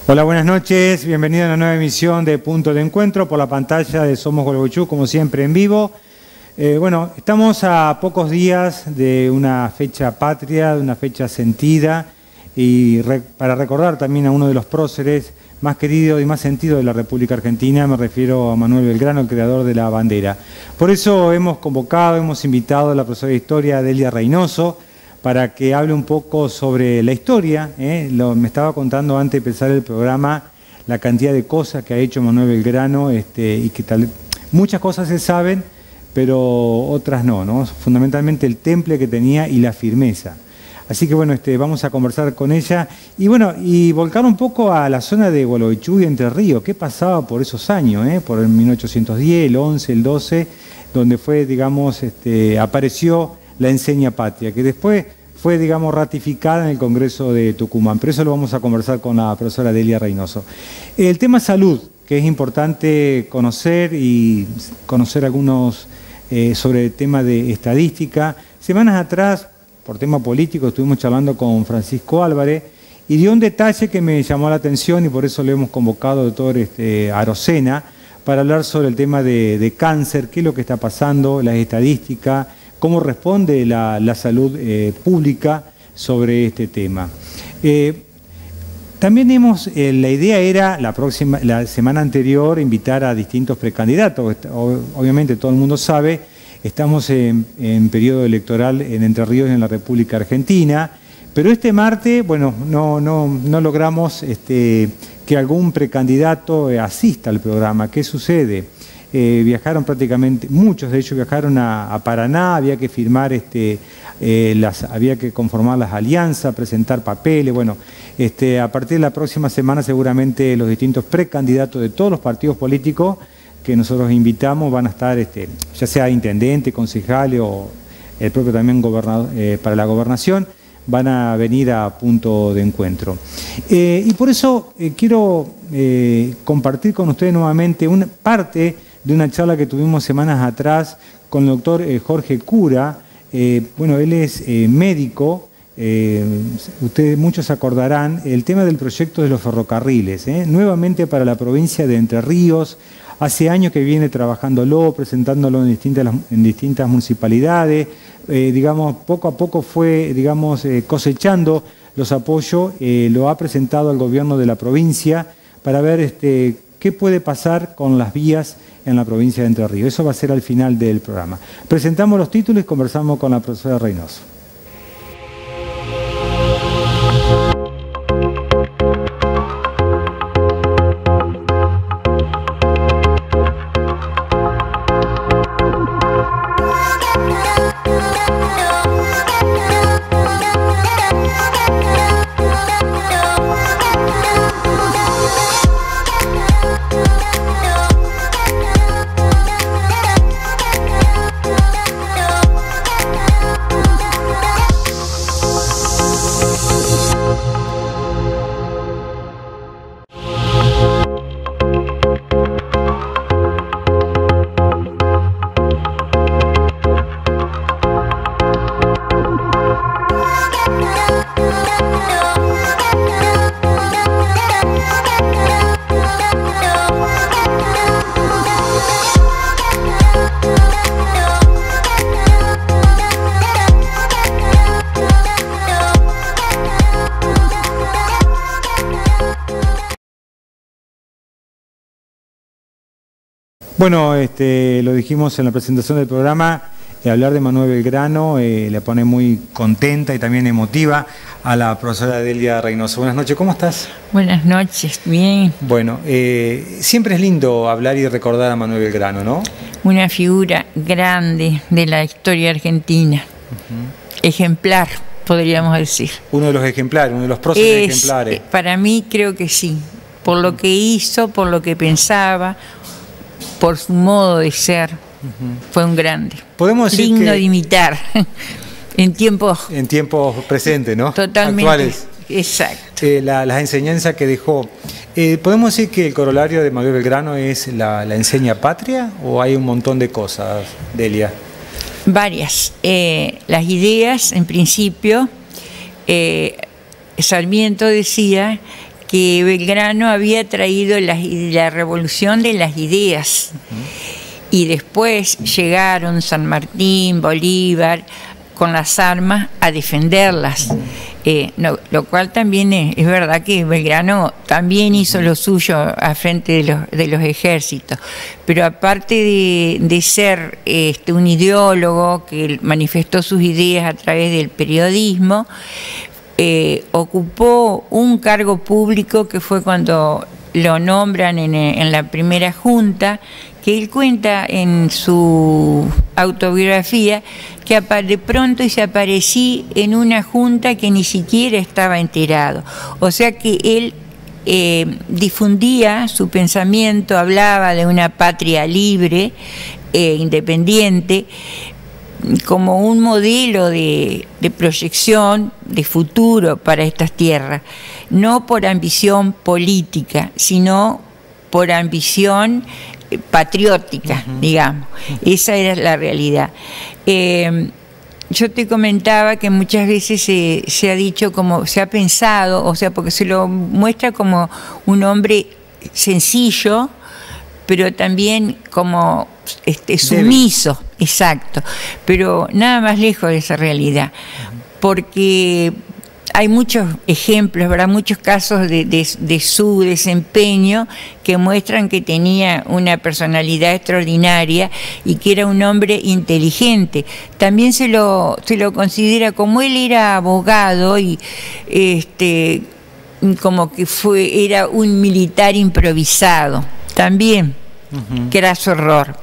Hola, buenas noches. Bienvenido a una nueva emisión de Punto de Encuentro por la pantalla de Somos Gualeguaychú, como siempre en vivo. Bueno, estamos a pocos días de una fecha patria, de una fecha sentida, y para recordar también a uno de los próceres más queridos y más sentidos de la República Argentina, me refiero a Manuel Belgrano, el creador de la bandera. Por eso hemos invitado a la profesora de Historia, Delia Reynoso, para que hable un poco sobre la historia. Me estaba contando antes de empezar el programa la cantidad de cosas que ha hecho Manuel Belgrano, y que muchas cosas se saben, pero otras no, fundamentalmente el temple que tenía y la firmeza. Así que bueno, vamos a conversar con ella y volcar un poco a la zona de Gualeguaychú y Entre Ríos. ¿Qué pasaba por esos años, por el 1810, el 11, el 12, donde fue, digamos, apareció la enseña patria, que después fue, digamos, ratificada en el Congreso de Tucumán. Pero eso lo vamos a conversar con la profesora Delia Reynoso. El tema salud, que es importante conocer algunos sobre el tema de estadística. Semanas atrás, por tema político, estuvimos charlando con Francisco Álvarez y dio un detalle que me llamó la atención y por eso le hemos convocado al doctor Arocena para hablar sobre el tema de cáncer, qué es lo que está pasando, las estadísticas, cómo responde la salud pública sobre este tema. También la idea era la semana anterior invitar a distintos precandidatos. Obviamente todo el mundo sabe, estamos en periodo electoral en Entre Ríos y en la República Argentina, pero este martes, bueno, no logramos que algún precandidato asista al programa. ¿Qué sucede? Viajaron prácticamente, muchos de ellos viajaron a Paraná, había que firmar, había que conformar las alianzas, presentar papeles. Bueno, a partir de la próxima semana seguramente los distintos precandidatos de todos los partidos políticos que nosotros invitamos van a estar, ya sea intendente, concejales o el propio también gobernador para la gobernación, van a venir a Punto de Encuentro. Y por eso quiero compartir con ustedes nuevamente una parte de una charla que tuvimos semanas atrás con el doctor Jorge Cura. Bueno, él es médico, ustedes muchos se acordarán, el tema del proyecto de los ferrocarriles, nuevamente para la provincia de Entre Ríos. Hace años que viene trabajándolo, presentándolo en distintas municipalidades, digamos, poco a poco fue, digamos, cosechando los apoyos, lo ha presentado al gobierno de la provincia para ver qué puede pasar con las vías en la provincia de Entre Ríos. Eso va a ser al final del programa. Presentamos los títulos y conversamos con la profesora Reynoso. Bueno, lo dijimos en la presentación del programa, hablar de Manuel Belgrano le pone muy contenta y también emotiva a la profesora Delia Reynoso. Buenas noches, ¿cómo estás? Buenas noches, bien. Bueno, siempre es lindo hablar y recordar a Manuel Belgrano, ¿no? Una figura grande de la historia argentina, ejemplar, podríamos decir. Uno de los ejemplares, uno de los próceres ejemplares. Para mí creo que sí, por lo que hizo, por lo que pensaba, por su modo de ser, fue un grande. Podemos decir digno de imitar en tiempos presentes, ¿no? Totalmente. Actuales. Exacto. Las enseñanzas que dejó. ¿Podemos decir que el corolario de Manuel Belgrano es la enseña patria o hay un montón de cosas, Delia? Varias. Las ideas, en principio, Sarmiento decía que Belgrano había traído la revolución de las ideas. Y después llegaron San Martín, Bolívar, con las armas a defenderlas. Lo cual también es verdad que Belgrano también hizo lo suyo a frente de los ejércitos, pero aparte de ser un ideólogo que manifestó sus ideas a través del periodismo, ocupó un cargo público que fue cuando lo nombran en la primera junta, que él cuenta en su autobiografía que de pronto se aparecí en una junta que ni siquiera estaba enterado. O sea que él difundía su pensamiento, hablaba de una patria libre, independiente, como un modelo de proyección, de futuro para estas tierras, no por ambición política, sino por ambición patriótica, digamos. Esa era la realidad. Yo te comentaba que muchas veces se ha dicho, como se ha pensado, o sea, porque se lo muestra como un hombre sencillo, pero también como sumiso, exacto, pero nada más lejos de esa realidad, porque hay muchos ejemplos, ¿verdad? Muchos casos de su desempeño que muestran que tenía una personalidad extraordinaria y que era un hombre inteligente. También se lo considera, como él era abogado y como que era un militar improvisado, también, que era su horror.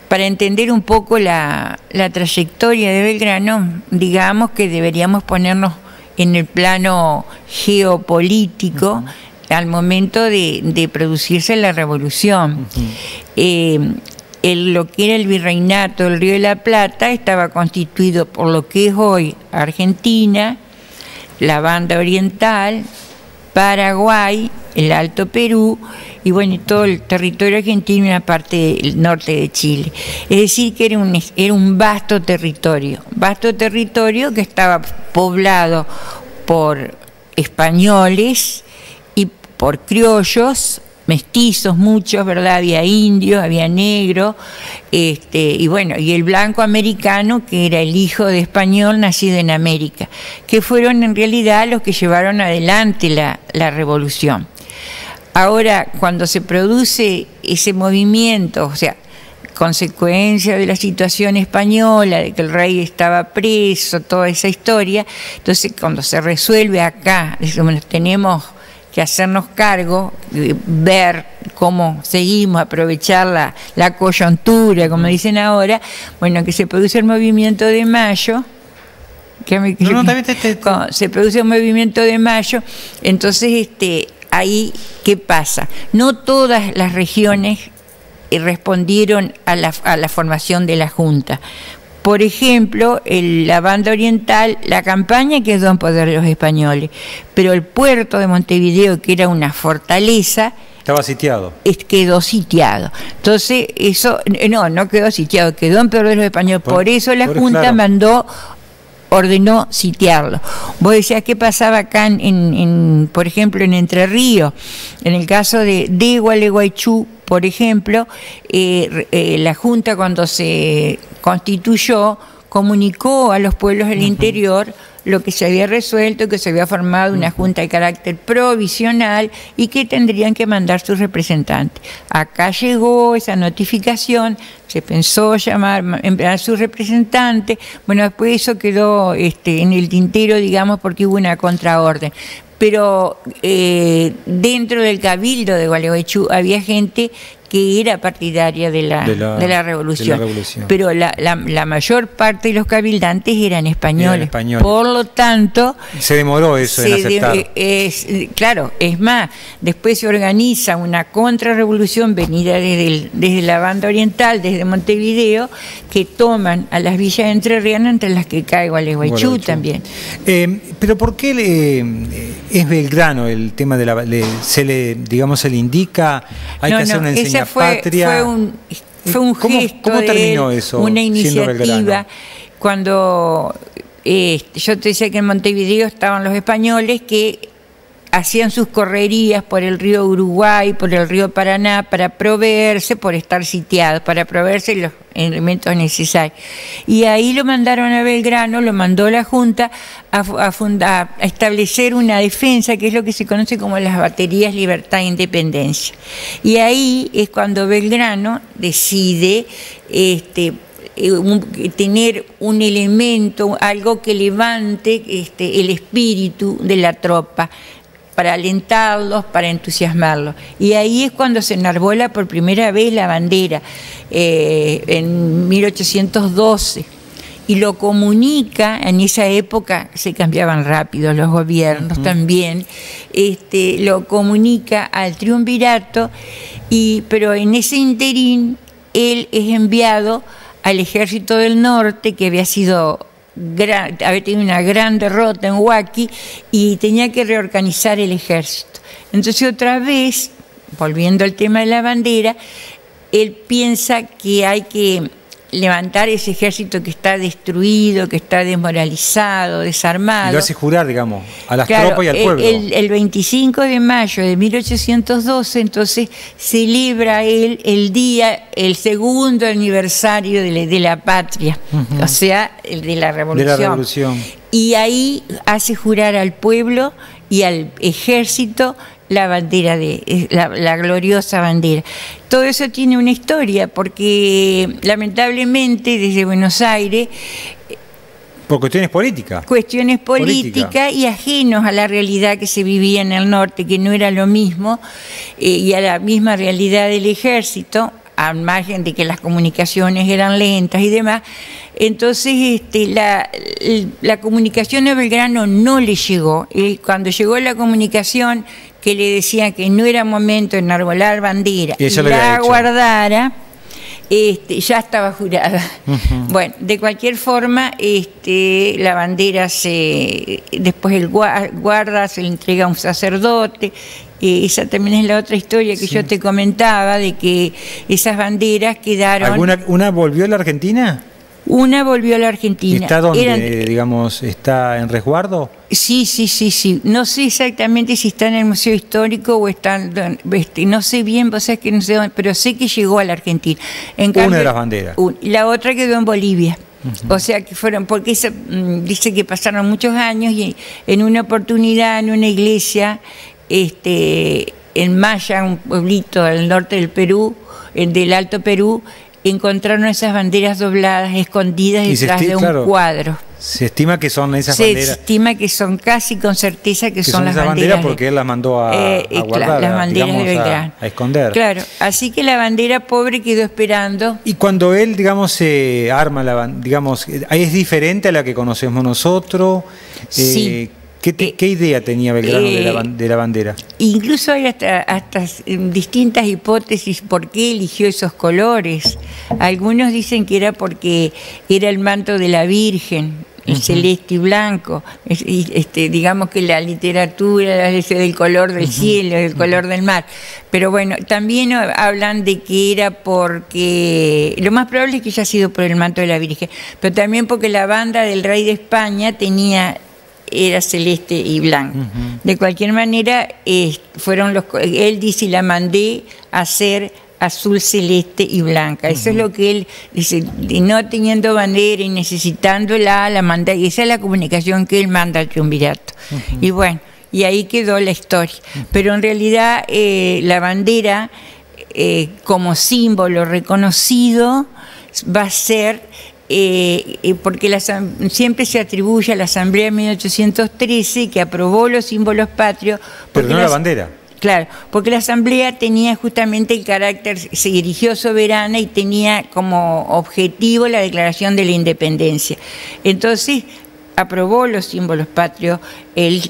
Para entender un poco la trayectoria de Belgrano, digamos que deberíamos ponernos en el plano geopolítico al momento de producirse la revolución. Lo que era el virreinato del Río de la Plata estaba constituido por lo que es hoy Argentina, la Banda Oriental, Paraguay, el Alto Perú y bueno, todo el territorio argentino y una parte del norte de Chile. Es decir, que era un vasto territorio que estaba poblado por españoles y por criollos, mestizos muchos, ¿verdad? Había indios, había negros, y bueno, y el blanco americano, que era el hijo de español nacido en América, que fueron en realidad los que llevaron adelante la revolución. Ahora, cuando se produce ese movimiento, o sea, consecuencia de la situación española, de que el rey estaba preso, toda esa historia, entonces cuando se resuelve acá, bueno, tenemos que hacernos cargo, ver cómo seguimos, aprovechar la coyuntura, como dicen ahora, bueno, que se produce el movimiento de mayo, se produce el movimiento de mayo, entonces ahí, ¿qué pasa? No todas las regiones respondieron a la formación de la Junta. Por ejemplo, la Banda Oriental, la campaña quedó en poder de los españoles, pero el puerto de Montevideo, que era una fortaleza, estaba sitiado. Quedó sitiado. Entonces, eso, no quedó sitiado, quedó en poder de los españoles. Por eso la Junta ordenó sitiarlo. Vos decías qué pasaba acá por ejemplo, en Entre Ríos. En el caso de Gualeguaychú, por ejemplo, la Junta, cuando se constituyó, comunicó a los pueblos del interior lo que se había resuelto, que se había formado una junta de carácter provisional y que tendrían que mandar sus representantes. Acá llegó esa notificación, se pensó enviar sus representantes, bueno, después eso quedó en el tintero, digamos, porque hubo una contraorden. Pero dentro del cabildo de Gualeguaychú había gente que era partidaria de la revolución. Pero la mayor parte de los cabildantes eran españoles. Por lo tanto, se demoró eso en aceptar. Claro, es más, después se organiza una contrarrevolución venida desde la Banda Oriental, desde Montevideo, que toman a las villas entrerrianas, entre las que cae Gualeguaychú también. Pero ¿por qué es Belgrano el tema de se le indica, hay que hacer una enseña patria? Fue un gesto. ¿Cómo terminó eso? Una iniciativa. Cuando yo te decía que en Montevideo estaban los españoles que hacían sus correrías por el río Uruguay, por el río Paraná, para proveerse, por estar sitiados, para proveerse los elementos necesarios. Y ahí lo mandaron a Belgrano, lo mandó la Junta a establecer una defensa, que es lo que se conoce como las baterías Libertad e Independencia. Y ahí es cuando Belgrano decide tener un elemento, algo que levante el espíritu de la tropa, para alentarlos, para entusiasmarlos. Y ahí es cuando se enarbola por primera vez la bandera, en 1812. Y lo comunica, en esa época se cambiaban rápido los gobiernos también, lo comunica al triunvirato, pero en ese interín él es enviado al Ejército del Norte, que había tenido una gran derrota en Huaki y tenía que reorganizar el ejército. Entonces otra vez, volviendo al tema de la bandera, él piensa que hay que levantar ese ejército que está destruido, que está desmoralizado, desarmado. Y lo hace jurar, digamos, a las tropas y al pueblo. El 25 de mayo de 1812, entonces, celebra él el segundo aniversario de la patria, o sea, el de la revolución. Y ahí hace jurar al pueblo y al ejército la bandera, la gloriosa bandera. Todo eso tiene una historia, porque lamentablemente desde Buenos Aires, por cuestiones políticas. Cuestiones políticas y ajenos a la realidad que se vivía en el norte, que no era lo mismo, y a la misma realidad del ejército, al margen de que las comunicaciones eran lentas y demás. Entonces la comunicación a Belgrano no le llegó. Cuando llegó la comunicación que le decían que no era momento de enarbolar bandera y la guardara, ya estaba jurada. Bueno, de cualquier forma, la bandera después el guarda se le entrega a un sacerdote. Esa también es la otra historia que yo te comentaba, de que esas banderas quedaron... ¿Una volvió a la Argentina? Una volvió a la Argentina. ¿Está dónde, digamos, está en resguardo? Sí. No sé exactamente si está en el Museo Histórico o está... no sé bien, vos sabés que no sé dónde, pero sé que llegó a la Argentina. Una de las banderas. La otra quedó en Bolivia. O sea que fueron, porque dice que pasaron muchos años y en una oportunidad en una iglesia... en Maya, un pueblito al norte del Perú, del Alto Perú, encontraron esas banderas dobladas, escondidas detrás de un cuadro. Se estima que son esas banderas. Se estima que son casi con certeza que son las banderas porque él las mandó a guardar, las banderas de Belgrano. A esconder. Claro, así que la bandera pobre quedó esperando. Y cuando él, digamos, se arma digamos, ¿es diferente a la que conocemos nosotros? Sí. ¿Qué idea tenía Belgrano de la bandera? Incluso hay hasta distintas hipótesis por qué eligió esos colores. Algunos dicen que era porque era el manto de la Virgen, el celeste y blanco. Digamos que la literatura es del color del cielo, del color del mar. Pero bueno, también hablan de que era porque... Lo más probable es que haya sido por el manto de la Virgen, pero también porque la banda del rey de España era celeste y blanco. De cualquier manera, él dice, la mandé a hacer azul, celeste y blanca. Eso es lo que él dice, no teniendo bandera y necesitándola, la mandé. Y esa es la comunicación que él manda al triunvirato. Y bueno, y ahí quedó la historia. Pero en realidad la bandera, como símbolo reconocido, va a ser... porque siempre se atribuye a la Asamblea de 1813 que aprobó los símbolos patrios. Pero no la bandera. Claro, porque la Asamblea tenía justamente el carácter, se erigió soberana y tenía como objetivo la declaración de la independencia. Entonces aprobó los símbolos patrios, el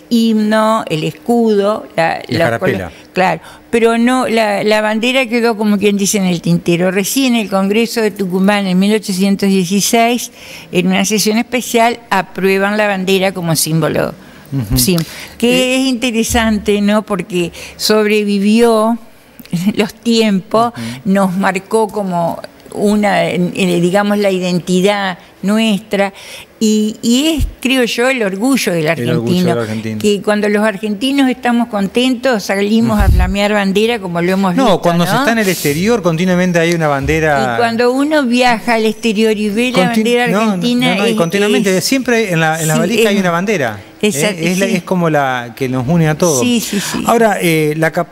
himno, el escudo, la carapela. Claro, pero no, la bandera quedó, como quien dice, en el tintero. Recién el Congreso de Tucumán en 1816, en una sesión especial, aprueban la bandera como símbolo. Que es interesante, ¿no? Porque sobrevivió los tiempos, nos marcó como digamos, la identidad nuestra, y es, creo yo, el orgullo del argentino, que cuando los argentinos estamos contentos salimos a flamear bandera como lo hemos visto. No, cuando se está en el exterior continuamente hay una bandera. Y cuando uno viaja al exterior y ve la bandera argentina... y continuamente, siempre en la valija hay una bandera. Es como la que nos une a todos. Sí. Ahora,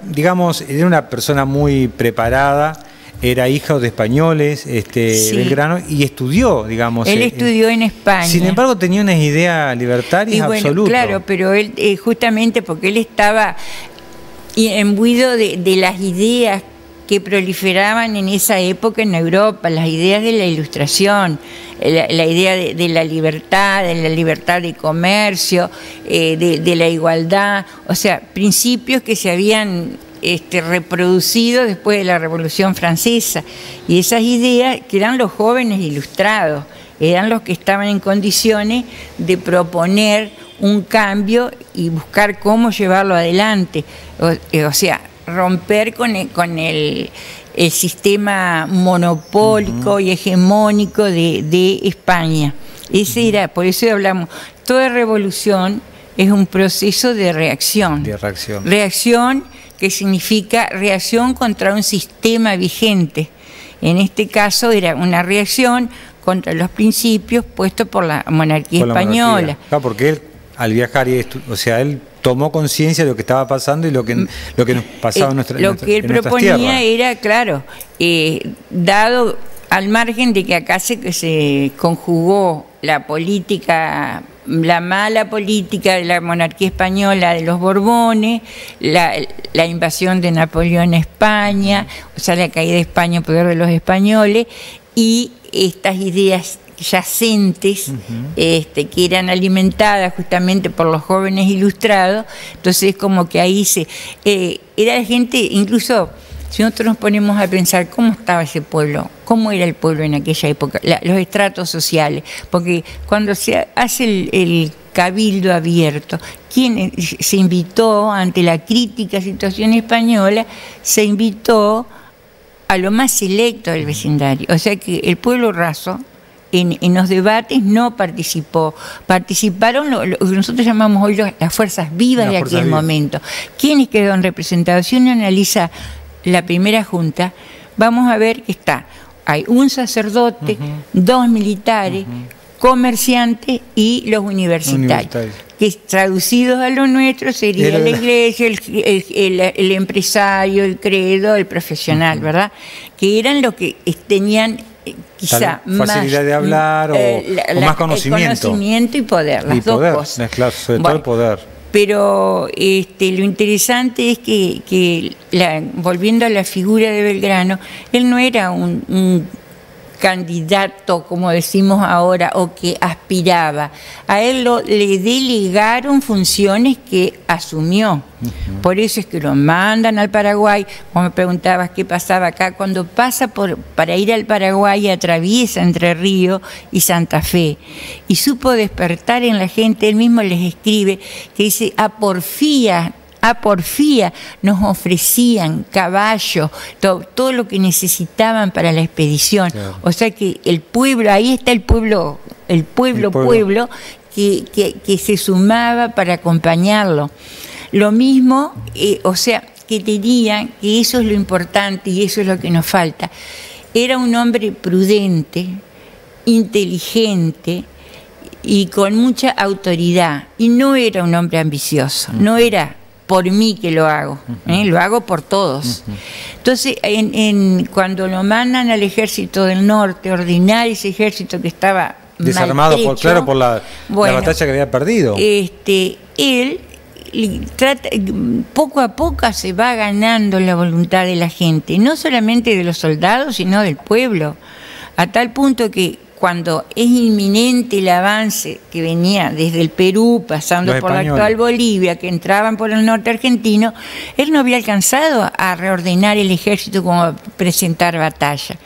digamos, era una persona muy preparada, era hijo de españoles, Belgrano, y estudió, digamos. Él estudió en España. Sin embargo, tenía unas ideas libertarias absolutas. Claro, pero él, justamente porque él estaba imbuido de las ideas que proliferaban en esa época en Europa, las ideas de la Ilustración, la idea de la libertad de comercio, de la igualdad, o sea, principios que se habían reproducido después de la Revolución Francesa, y esas ideas que eran los jóvenes ilustrados, eran los que estaban en condiciones de proponer un cambio y buscar cómo llevarlo adelante, o sea, romper con el sistema monopólico y hegemónico de España. Ese era, por eso hablamos, toda revolución es un proceso de reacción. Reacción que significa reacción contra un sistema vigente. En este caso era una reacción contra los principios puestos por la monarquía española. Claro, porque él, al viajar, él tomó conciencia de lo que estaba pasando y lo que nos pasaba en nuestras tierras. Lo que él proponía era, claro, dado al margen de que acá se conjugó la política, la mala política de la monarquía española, de los Borbones, la invasión de Napoleón a España, o sea, la caída de España en poder de los españoles, y estas ideas yacentes que eran alimentadas justamente por los jóvenes ilustrados. Entonces como que ahí era la gente, incluso si nosotros nos ponemos a pensar cómo estaba ese pueblo, cómo era el pueblo en aquella época, los estratos sociales, porque cuando se hace el cabildo abierto, ¿quién se invitó ante la crítica situación española? Se invitó a lo más selecto del vecindario, o sea que el pueblo raso en los debates no participó. Participaron lo que nosotros llamamos hoy las fuerzas vivas de aquel momento. ¿Quiénes quedaron representados? Si uno analiza la primera junta, vamos a ver que hay un sacerdote, dos militares, comerciantes y los universitarios. Que traducidos a lo nuestro sería la iglesia, el empresario, el credo, el profesional, ¿verdad? Que eran los que tenían quizá más facilidad de hablar o más conocimiento. Conocimiento y poder, las dos cosas. Claro, sobre todo el poder. Pero lo interesante es que volviendo a la figura de Belgrano, él no era un candidato, como decimos ahora, o que aspiraba. A él le delegaron funciones que asumió. Por eso es que lo mandan al Paraguay. Vos me preguntabas qué pasaba acá. Cuando pasa para ir al Paraguay, atraviesa Entre Ríos y Santa Fe. Y supo despertar en la gente. Él mismo les escribe que dice: a porfía nos ofrecían caballos, todo lo que necesitaban para la expedición. Claro. O sea que el pueblo, ahí está el pueblo que se sumaba para acompañarlo. Lo mismo, o sea, que tenían, que eso es lo importante y eso es lo que nos falta. Era un hombre prudente, inteligente y con mucha autoridad. Y no era un hombre ambicioso, no era por mí que lo hago, lo hago por todos. Entonces, cuando lo mandan al ejército del norte, ordenar ese ejército que estaba desarmado por la batalla que había perdido. Él poco a poco se va ganando la voluntad de la gente, no solamente de los soldados, sino del pueblo, a tal punto que cuando es inminente el avance que venía desde el Perú, pasando por la actual Bolivia, que entraban por el norte argentino, él no había alcanzado a reordenar el ejército como a presentar batalla.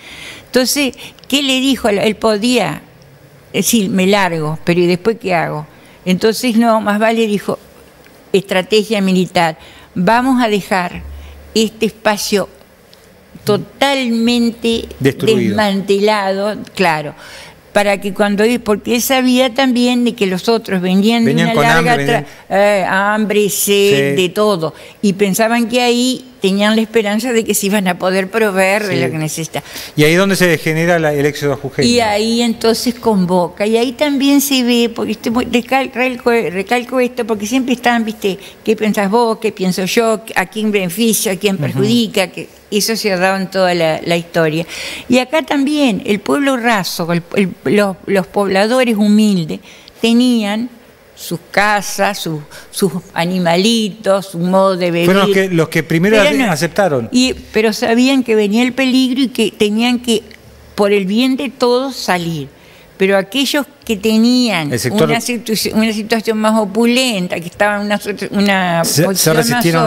Entonces, ¿qué le dijo? Él podía decir, me largo, pero ¿y después qué hago? Entonces, no, más vale, dijo, estrategia militar, vamos a dejar este espacio totalmente destruido, desmantelado, claro, para que porque él sabía también de que los otros venían de una larga hambre, sed, de todo, y pensaban que ahí tenían la esperanza de que se iban a poder proveer de lo que necesitaban. Y ahí es donde se genera el éxodo jujeño. Y ahí entonces convoca, y ahí también se ve, porque recalco esto, porque siempre están, ¿viste? ¿Qué pensás vos? ¿Qué pienso yo? ¿A quién beneficia? ¿A quién perjudica? Que eso se ha dado en toda la historia. Y acá también, el pueblo raso, los pobladores humildes, tenían sus casas, sus animalitos, su modo de vivir. Fueron los que primero aceptaron. Pero sabían que venía el peligro y que tenían que, por el bien de todos, salir. Pero aquellos que tenían una situación más opulenta, que estaban en una posición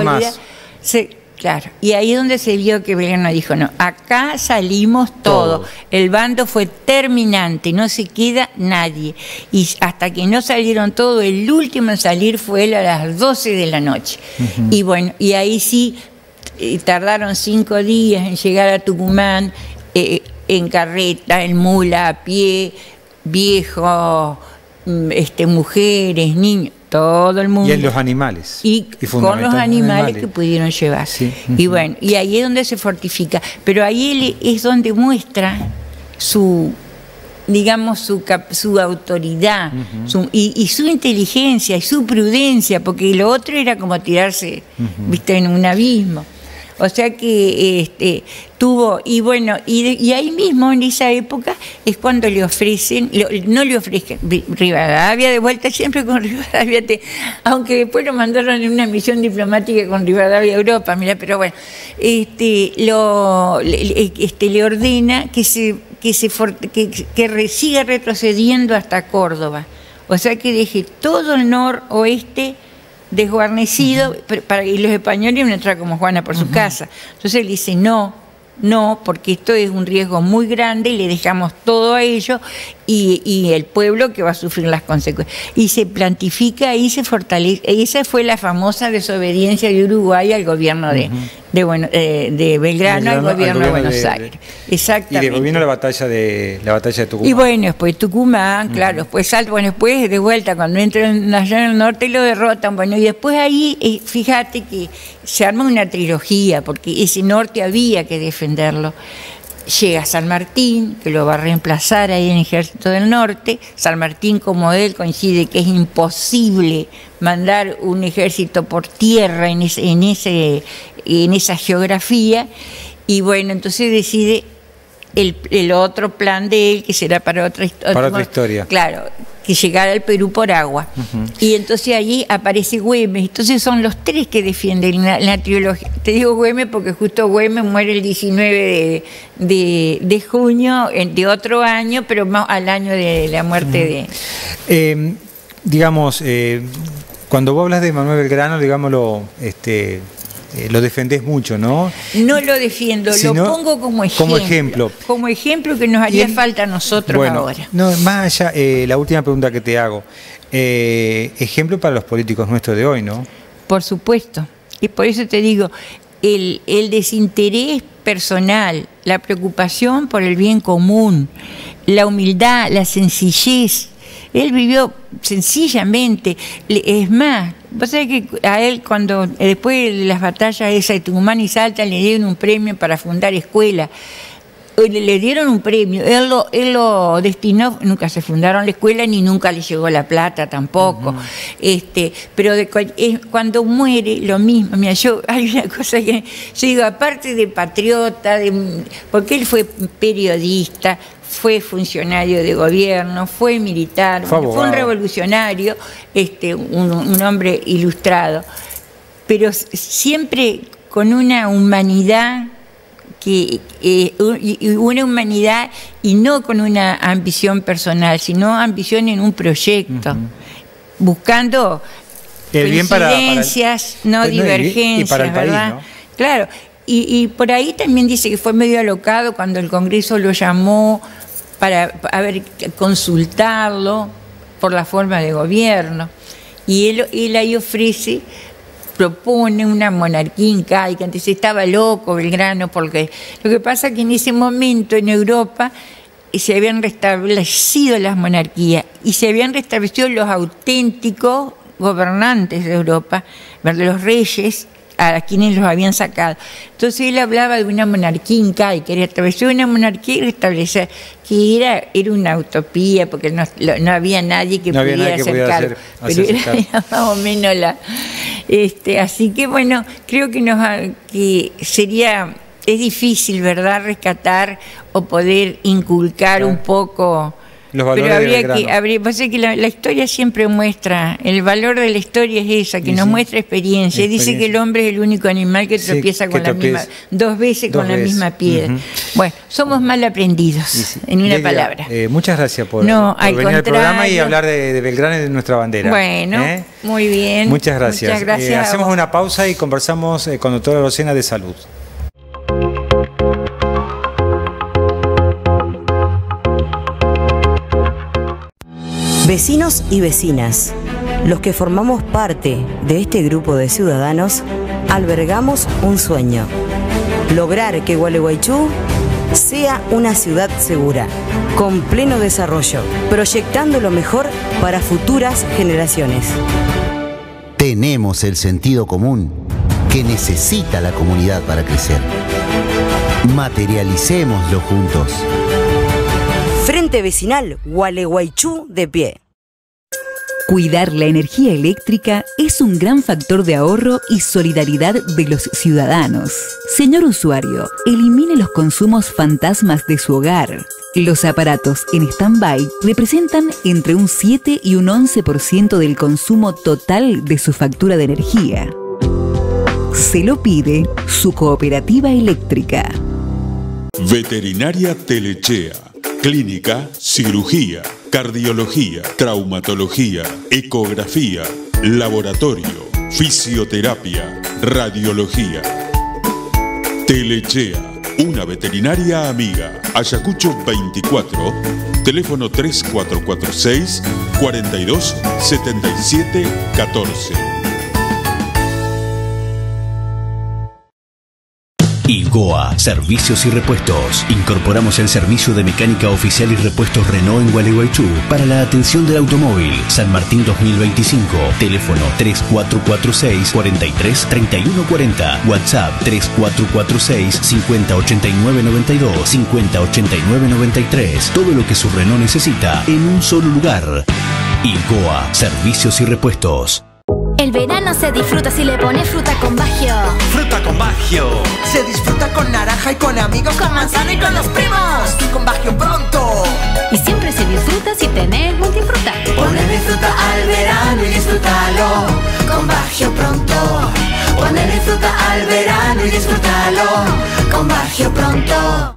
más sólida, claro, y ahí es donde se vio que Belgrano dijo, no, acá salimos todos. El bando fue terminante, no se queda nadie. Y hasta que no salieron todos, el último en salir fue él a las 12 de la noche. Y bueno, y ahí sí tardaron 5 días en llegar a Tucumán, en carreta, en mula, a pie, viejos, mujeres, niños. Todo el mundo. Y en los animales. Y con los animales que pudieron llevar. Sí. Y bueno, y ahí es donde se fortifica. Pero ahí él es donde muestra su, digamos, su autoridad, y su inteligencia y su prudencia, porque lo otro era como tirarse, viste, en un abismo. O sea que tuvo, y bueno, y ahí mismo en esa época es cuando le ofrecen, no le ofrecen Rivadavia, de vuelta siempre con Rivadavia, aunque después lo mandaron en una misión diplomática con Rivadavia a Europa, mira, pero bueno, le ordena que siga retrocediendo hasta Córdoba, o sea que deje todo el noroeste desguarnecido, y los españoles iban a entrar como Juana por su casa. Entonces él dice, no, porque esto es un riesgo muy grande y le dejamos todo a ellos y el pueblo que va a sufrir las consecuencias. Y se plantifica y se fortalece. Esa fue la famosa desobediencia de Uruguay al gobierno de Belgrano, al gobierno de Buenos Aires. Exactamente. Y después vino la batalla de Tucumán. Y bueno, después Tucumán, claro, después Salta, bueno, después de vuelta, cuando entran allá en el norte lo derrotan, bueno, y después ahí, fíjate que se arma una trilogía, porque ese norte había que defenderlo. Llega San Martín, que lo va a reemplazar ahí en el Ejército del Norte. San Martín, como él, coincide que es imposible mandar un ejército por tierra en esa geografía. Y bueno, entonces decide el otro plan de él, que será para otra historia. Claro, que llegara al Perú por agua. Y entonces allí aparece Güemes. Entonces son los tres que defienden la trilogía. Te digo Güemes porque justo Güemes muere el 19 de junio de otro año, pero más al año de la muerte de... digamos, cuando vos hablas de Manuel Belgrano, digámoslo, lo defendés mucho, ¿no? No lo defiendo, lo pongo como ejemplo. Como ejemplo. Como ejemplo que nos haría falta a nosotros ahora. No, más allá, la última pregunta que te hago. Ejemplo para los políticos nuestros de hoy, ¿no? Por supuesto. Y por eso te digo, el desinterés personal, la preocupación por el bien común, la humildad, la sencillez. Él vivió sencillamente. Es más, vos sabés que a él cuando después de las batallas esas de Tucumán y Salta le dieron un premio para fundar escuela. Le dieron un premio, él lo destinó, nunca se fundaron la escuela ni nunca le llegó la plata tampoco. Pero cuando muere lo mismo. Mira, hay una cosa que yo digo, aparte de patriota, porque él fue periodista, fue funcionario de gobierno, fue militar, fue un revolucionario, un hombre ilustrado, pero siempre con una humanidad una humanidad y no con una ambición personal, sino ambición en un proyecto, buscando el bien coincidencias, no divergencias, y para el país, ¿verdad? ¿no? Claro. Y por ahí también dice que fue medio alocado cuando el Congreso lo llamó para consultarlo por la forma de gobierno. Y él ahí ofrece propone una monarquía incaica. Entonces estaba loco Belgrano, porque lo que pasa es que en ese momento en Europa se habían restablecido las monarquías y se habían restablecido los auténticos gobernantes de Europa, los reyes, a quienes los habían sacado. Entonces él hablaba de una monarquía incaica, restablecer una monarquía y restablecer, que era una utopía, porque no había nadie que pudiera acercar, pero era más o menos así que bueno, creo que es difícil, ¿verdad?, rescatar o poder inculcar un poco. Los valores. Pero pasa que la historia siempre muestra, el valor de la historia es esa, que nos muestra experiencia. Dice que el hombre es el único animal que tropieza dos veces con la misma piedra. Bueno, somos mal aprendidos, en una palabra. Muchas gracias por venir al programa y hablar de Belgrano y de nuestra bandera. Bueno, muy bien. Muchas gracias. Hacemos una pausa y conversamos con doctora Rosena de Salud. Vecinos y vecinas, los que formamos parte de este grupo de ciudadanos, albergamos un sueño: lograr que Gualeguaychú sea una ciudad segura, con pleno desarrollo, proyectando lo mejor para futuras generaciones. Tenemos el sentido común que necesita la comunidad para crecer. Materialicémoslo juntos. Frente Vecinal Gualeguaychú de pie. Cuidar la energía eléctrica es un gran factor de ahorro y solidaridad de los ciudadanos. Señor usuario, elimine los consumos fantasmas de su hogar. Los aparatos en stand-by representan entre un 7 y un 11% del consumo total de su factura de energía. Se lo pide su cooperativa eléctrica. Veterinaria Telechea. Clínica, cirugía, cardiología, traumatología, ecografía, laboratorio, fisioterapia, radiología. Telechea, una veterinaria amiga. Ayacucho 24, teléfono 3446 42 77 14. Ilgoa, servicios y repuestos. Incorporamos el servicio de mecánica oficial y repuestos Renault en Gualeguaychú para la atención del automóvil. San Martín 2025, teléfono 3446 43 31 40, WhatsApp 3446 50 89 92, 50 89 93. Todo lo que su Renault necesita en un solo lugar. Ilgoa, servicios y repuestos. El verano se disfruta si le pones fruta con Bagio. Fruta con Bagio. Se disfruta con naranja y con amigos, con manzana y con los primos. Con Bagio pronto. Y siempre se disfruta si tenés multifruta. Ponele fruta al verano y disfrútalo. Con Bagio pronto. Ponele fruta al verano y disfrútalo. Con Bagio pronto.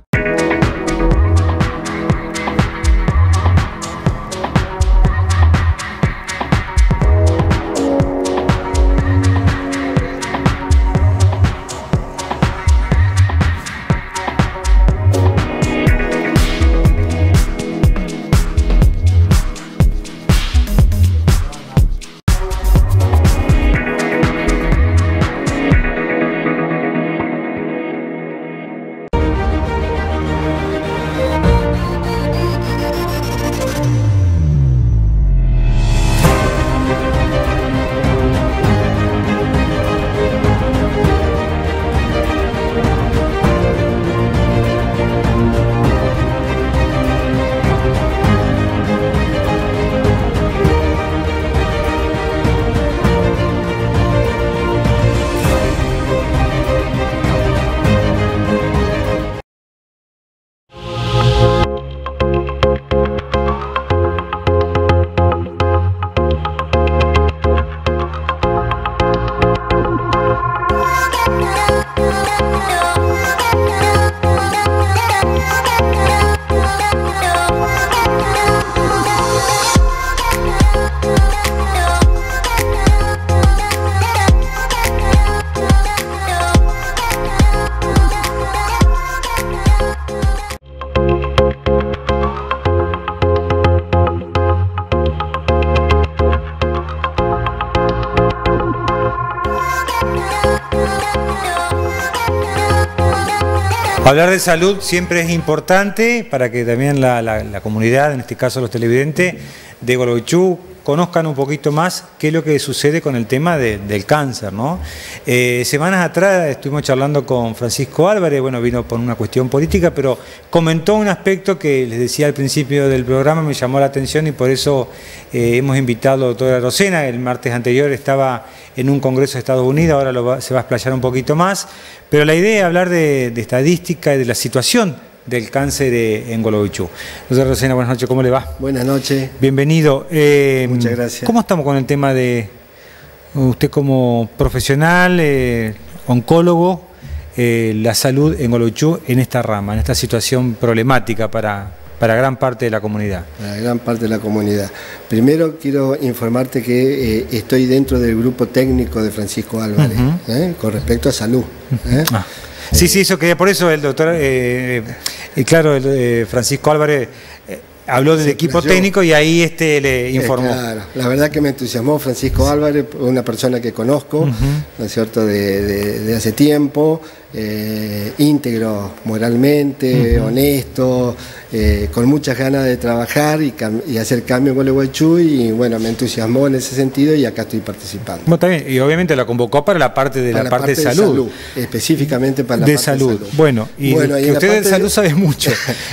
Hablar de salud siempre es importante para que también la comunidad, en este caso los televidentes de Gualeguaychú, conozcan un poquito más qué es lo que sucede con el tema del cáncer, ¿no? Semanas atrás estuvimos charlando con Francisco Álvarez, bueno, vino por una cuestión política, pero comentó un aspecto que les decía al principio del programa, me llamó la atención y por eso hemos invitado a la doctora Rosena. El martes anterior estaba en un congreso de Estados Unidos, ahora se va a explayar un poquito más, pero la idea es hablar de estadística y de la situación del cáncer en Gualeguaychú. Doctora Rosena, buenas noches, ¿cómo le va? Buenas noches. Bienvenido. Muchas gracias. ¿Cómo estamos con el tema de usted como profesional, oncólogo, la salud en Gualeguaychú en esta rama, en esta situación problemática para gran parte de la comunidad? Para gran parte de la comunidad. Primero quiero informarte que estoy dentro del grupo técnico de Francisco Álvarez, con respecto a salud. Sí, eso quería, por eso el doctor, Francisco Álvarez habló del equipo técnico y ahí le informó. Claro, la verdad que me entusiasmó Francisco Álvarez, una persona que conozco, ¿no es cierto?, de hace tiempo, íntegro moralmente, honesto, con muchas ganas de trabajar y hacer cambio en Gualeguaychú, y bueno, me entusiasmó en ese sentido y acá estoy participando. Bueno, también, y obviamente la convocó para la parte de parte de salud. Específicamente para la parte salud. de salud. Bueno, y que usted de salud sabe mucho.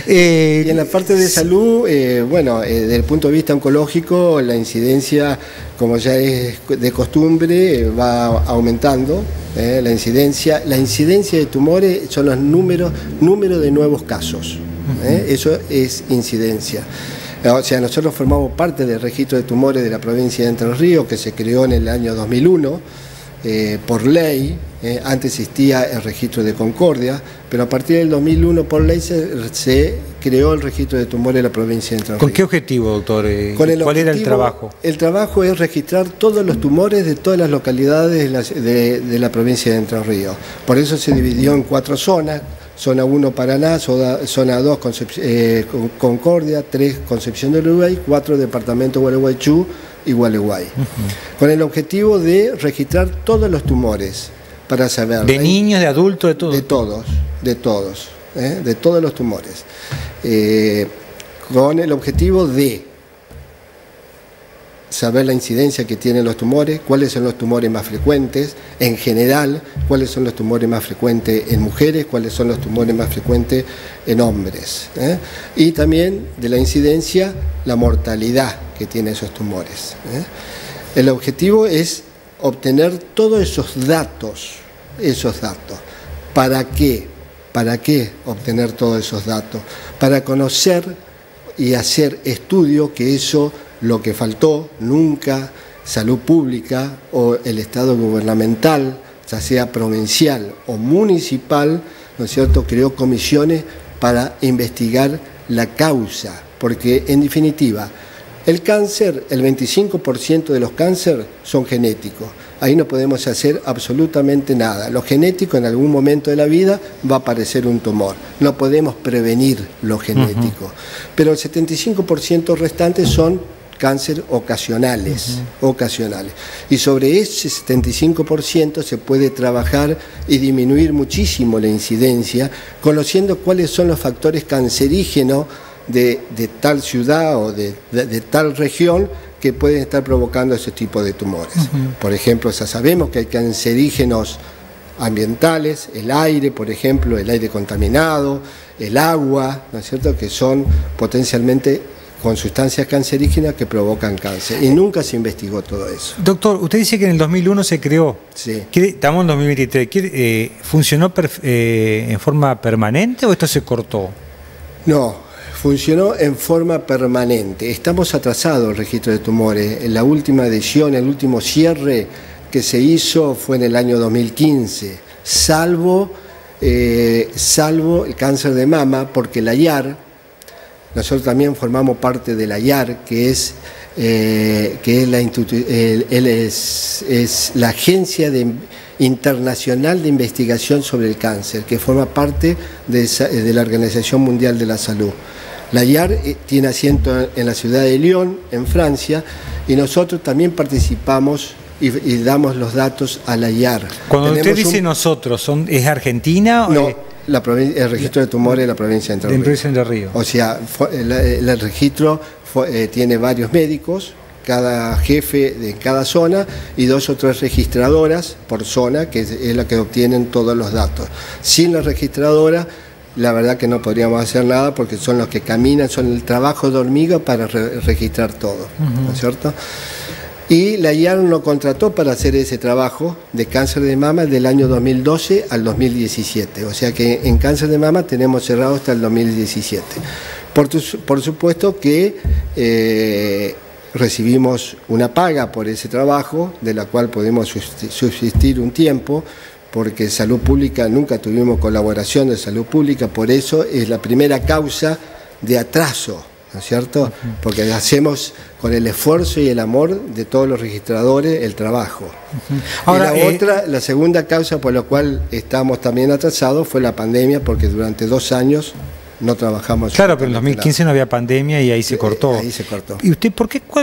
Y en la parte de salud, desde el punto de vista oncológico, la incidencia, como ya es de costumbre, va aumentando. La incidencia de tumores son los números de nuevos casos. Eso es incidencia. O sea, nosotros formamos parte del registro de tumores de la provincia de Entre Ríos, que se creó en el año 2001 por ley. Antes existía el registro de Concordia, pero a partir del 2001 por ley se creó el registro de tumores de la provincia de Entre Ríos. ¿Con qué objetivo, doctor? ¿Cuál era el trabajo? El trabajo es registrar todos los tumores de todas las localidades de la provincia de Entre Ríos. Por eso se dividió en 4 zonas. Zona 1 Paraná, zona 2 Concordia, 3 Concepción del Uruguay, 4 Departamento Gualeguaychú y Gualeguay. Con el objetivo de registrar todos los tumores para saber. ¿De niños, de adultos, de todos? De todos los tumores. Con el objetivo de saber la incidencia que tienen los tumores, cuáles son los tumores más frecuentes en general, cuáles son los tumores más frecuentes en mujeres, cuáles son los tumores más frecuentes en hombres. Y también de la incidencia, la mortalidad que tienen esos tumores. El objetivo es obtener todos esos datos. ¿Para qué? ¿Para qué obtener todos esos datos? Para conocer y hacer estudio, que eso lo que faltó, nunca salud pública o el Estado gubernamental, ya sea provincial o municipal, ¿no es cierto?, creó comisiones para investigar la causa, porque en definitiva, el cáncer, el 25% de los cánceres son genéticos. Ahí no podemos hacer absolutamente nada. Lo genético en algún momento de la vida va a aparecer un tumor. No podemos prevenir lo genético. Pero el 75% restante son cáncer ocasionales. Y sobre ese 75% se puede trabajar y disminuir muchísimo la incidencia, conociendo cuáles son los factores cancerígenos de tal ciudad o de tal región que pueden estar provocando ese tipo de tumores. Por ejemplo, ya sabemos que hay cancerígenos ambientales, el aire, por ejemplo, el aire contaminado, el agua, ¿no es cierto?, que son potencialmente con sustancias cancerígenas que provocan cáncer. Y nunca se investigó todo eso. Doctor, usted dice que en el 2001 se creó. Sí. Estamos en 2023. ¿Funcionó en forma permanente o esto se cortó? No, funcionó en forma permanente. Estamos atrasados el registro de tumores. En la última edición, el último cierre que se hizo fue en el año 2015, salvo el cáncer de mama, porque la IAR, nosotros también formamos parte de la IAR, que es la Agencia Internacional de Investigación sobre el Cáncer, que forma parte de la Organización Mundial de la Salud. La IAR tiene asiento en la ciudad de Lyon, en Francia, y nosotros también participamos y damos los datos a la IAR. Cuando usted dice nosotros, ¿es Argentina? No, El registro de tumores de la provincia de Entre Ríos. O sea, el registro tiene varios médicos, cada jefe de cada zona, y 2 o 3 registradoras por zona, que es la que obtienen todos los datos. Sin la registradora, la verdad que no podríamos hacer nada, porque son los que caminan, son el trabajo de hormiga para registrar todo, ¿no es cierto? Y la IAR nos contrató para hacer ese trabajo de cáncer de mama del año 2012 al 2017. O sea que en cáncer de mama tenemos cerrado hasta el 2017. Por supuesto que recibimos una paga por ese trabajo, de la cual pudimos subsistir un tiempo, porque Salud Pública, nunca tuvimos colaboración de Salud Pública, por eso es la primera causa de atraso, ¿no es cierto? Porque hacemos con el esfuerzo y el amor de todos los registradores el trabajo. Ahora, la segunda causa por la cual estamos también atrasados fue la pandemia, porque durante 2 años no trabajamos. Claro, pero en 2015 no había pandemia y ahí se cortó. Ahí se cortó. ¿Y usted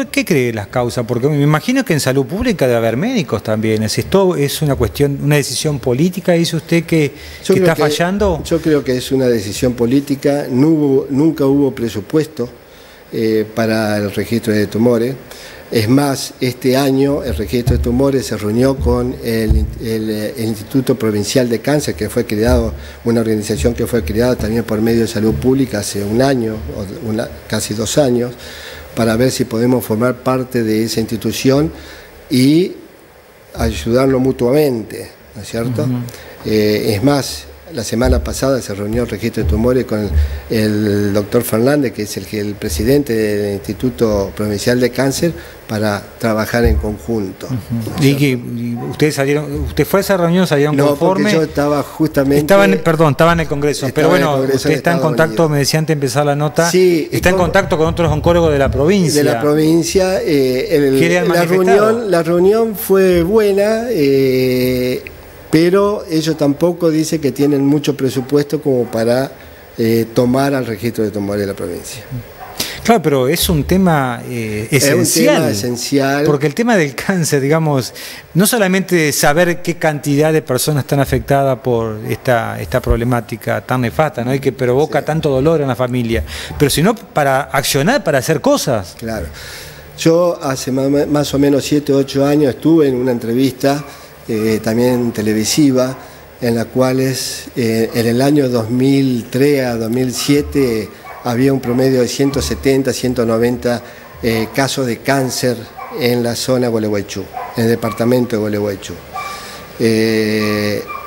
qué cree las causas? Porque me imagino que en salud pública debe haber médicos también. ¿Esto es una cuestión, una decisión política? ¿Dice usted que está fallando? Yo creo que es una decisión política. Nunca hubo presupuesto para el registro de tumores. Es más, este año el registro de tumores se reunió con el Instituto Provincial de Cáncer, que fue creado, una organización que fue creada también por medio de Salud Pública hace un año, casi 2 años, para ver si podemos formar parte de esa institución y ayudarnos mutuamente, ¿no es cierto? Es más, la semana pasada se reunió el registro de tumores con el doctor Fernández, que es el presidente del Instituto Provincial de Cáncer, para trabajar en conjunto. ¿Y ustedes usted fue a esa reunión, salieron conformes? No, porque yo estaba justamente... Estaba en el Congreso, pero bueno, usted está en contacto, me decía antes de empezar la nota, sí, está en contacto con otros oncólogos de la provincia. De la provincia, la reunión fue buena, pero ellos tampoco dicen que tienen mucho presupuesto como para tomar al registro de tumores de la provincia. Claro, pero es un tema esencial. Es un tema esencial. Porque el tema del cáncer, digamos, no solamente saber qué cantidad de personas están afectadas por esta problemática tan nefasta, ¿no? Y que provoca tanto dolor en la familia, pero sino para accionar, para hacer cosas. Claro. Yo hace más o menos 7 o 8 años estuve en una entrevista también televisiva, en la cual en el año 2003 a 2007 había un promedio de 170, 190 casos de cáncer en la zona de Gualeguaychú, en el departamento de Gualeguaychú.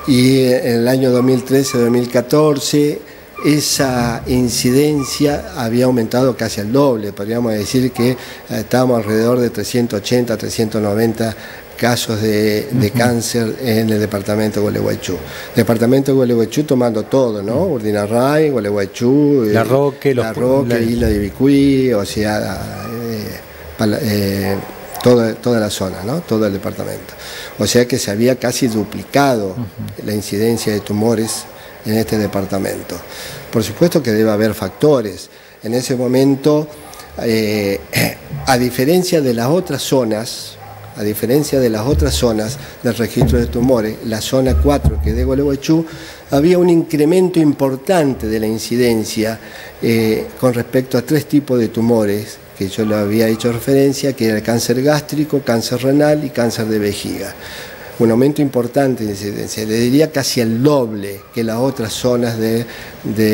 Y en el año 2013-2014 esa incidencia había aumentado casi al doble, podríamos decir que estábamos alrededor de 380, 390 casos de cáncer en el departamento de Gualeguaychú. Departamento de Gualeguaychú tomando todo, ¿no? Urdinarray, Gualeguaychú, La Roque, Isla de Ibicuí, o sea, toda la zona, ¿no? Todo el departamento. O sea que se había casi duplicado la incidencia de tumores en este departamento. Por supuesto que debe haber factores. En ese momento, a diferencia de las otras zonas, del registro de tumores, la zona 4, que es de Gualeguaychú, había un incremento importante de la incidencia con respecto a 3 tipos de tumores, que yo le había hecho referencia, que era el cáncer gástrico, cáncer renal y cáncer de vejiga. Un aumento importante de incidencia, le diría casi el doble que las otras zonas de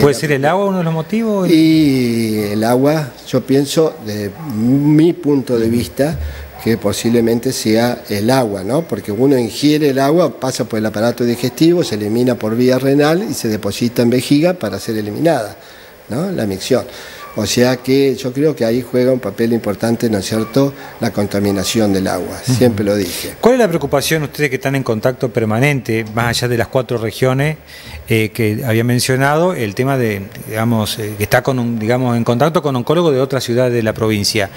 ¿Puede ser el agua uno de los motivos? Y el agua, yo pienso, desde mi punto de vista, que posiblemente sea el agua, ¿no? Porque uno ingiere el agua, pasa por el aparato digestivo, se elimina por vía renal y se deposita en vejiga para ser eliminada, ¿no? La micción. O sea que yo creo que ahí juega un papel importante, ¿no es cierto?, la contaminación del agua, siempre lo dije. ¿Cuál es la preocupación, ustedes que están en contacto permanente, más allá de las 4 regiones que había mencionado, el tema de, digamos, que está en contacto con oncólogos de otras ciudades de la provincia?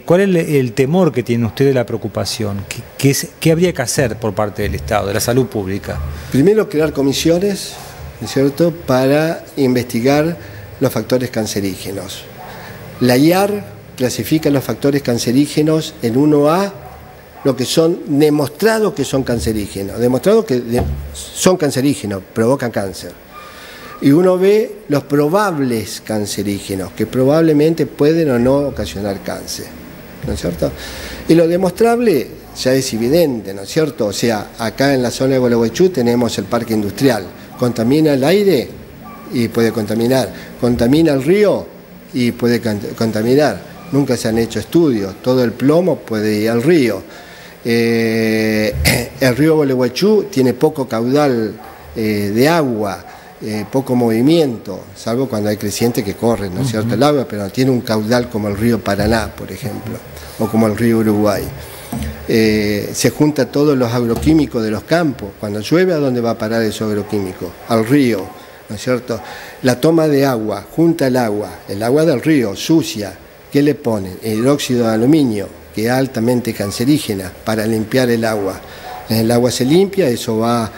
¿Cuál es el temor que tienen ustedes, la preocupación? ¿Qué habría que hacer por parte del Estado, de la salud pública? Primero, crear comisiones, ¿no es cierto?, para investigar los factores cancerígenos. La IAR clasifica los factores cancerígenos en 1A, lo que son demostrados que son cancerígenos, provocan cáncer. y uno ve los probables cancerígenos, que probablemente pueden o no ocasionar cáncer, ¿no es cierto? Y lo demostrable ya es evidente, ¿no es cierto? O sea, acá en la zona de Gualeguaychú tenemos el parque industrial, contamina el aire y puede contaminar, contamina el río y puede contaminar, nunca se han hecho estudios, todo el plomo puede ir al río. El río Gualeguaychú tiene poco caudal de agua, poco movimiento, salvo cuando hay crecientes que corren, ¿no es cierto?, el agua, pero no tiene un caudal como el río Paraná, por ejemplo, o como el río Uruguay. Se junta todos los agroquímicos de los campos. Cuando llueve, ¿a dónde va a parar esos agroquímicos? Al río, ¿no es cierto? La toma de agua, junta el agua del río, sucia, ¿qué le ponen? Hidróxido de aluminio, que es altamente cancerígena, para limpiar el agua. El agua se limpia, eso va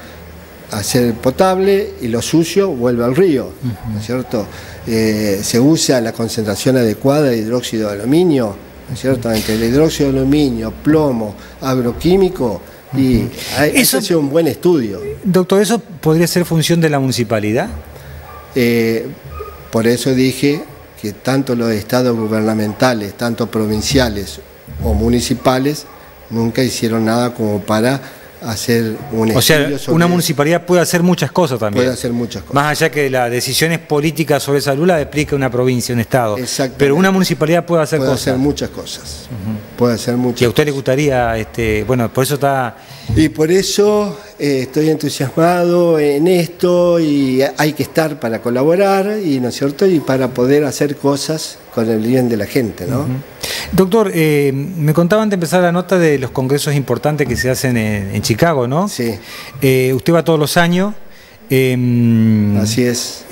a ser potable y lo sucio vuelve al río, ¿no es cierto? Se usa la concentración adecuada de hidróxido de aluminio, ¿no es cierto? Entre el hidróxido de aluminio, plomo, agroquímico, y eso es un buen estudio. Doctor, ¿eso podría ser función de la municipalidad? Por eso dije que tanto los estados gubernamentales, tanto provinciales o municipales, nunca hicieron nada como para hacer un estudio. O sea, una municipalidad puede hacer muchas cosas también. Puede hacer muchas cosas. Más allá que las decisiones políticas sobre salud las explica una provincia, un estado. Exactamente. Pero una municipalidad puede hacer cosas. Puede hacer muchas cosas. Puede hacer muchas cosas. ¿Y a usted le gustaría, bueno, por eso está... Y por eso estoy entusiasmado en esto y hay que estar para colaborar, y ¿no es cierto?, y para poder hacer cosas con el bien de la gente, ¿no? Doctor, me contaba antes de empezar la nota de los congresos importantes que se hacen en Chicago, ¿no? Sí. Usted va todos los años. Así es.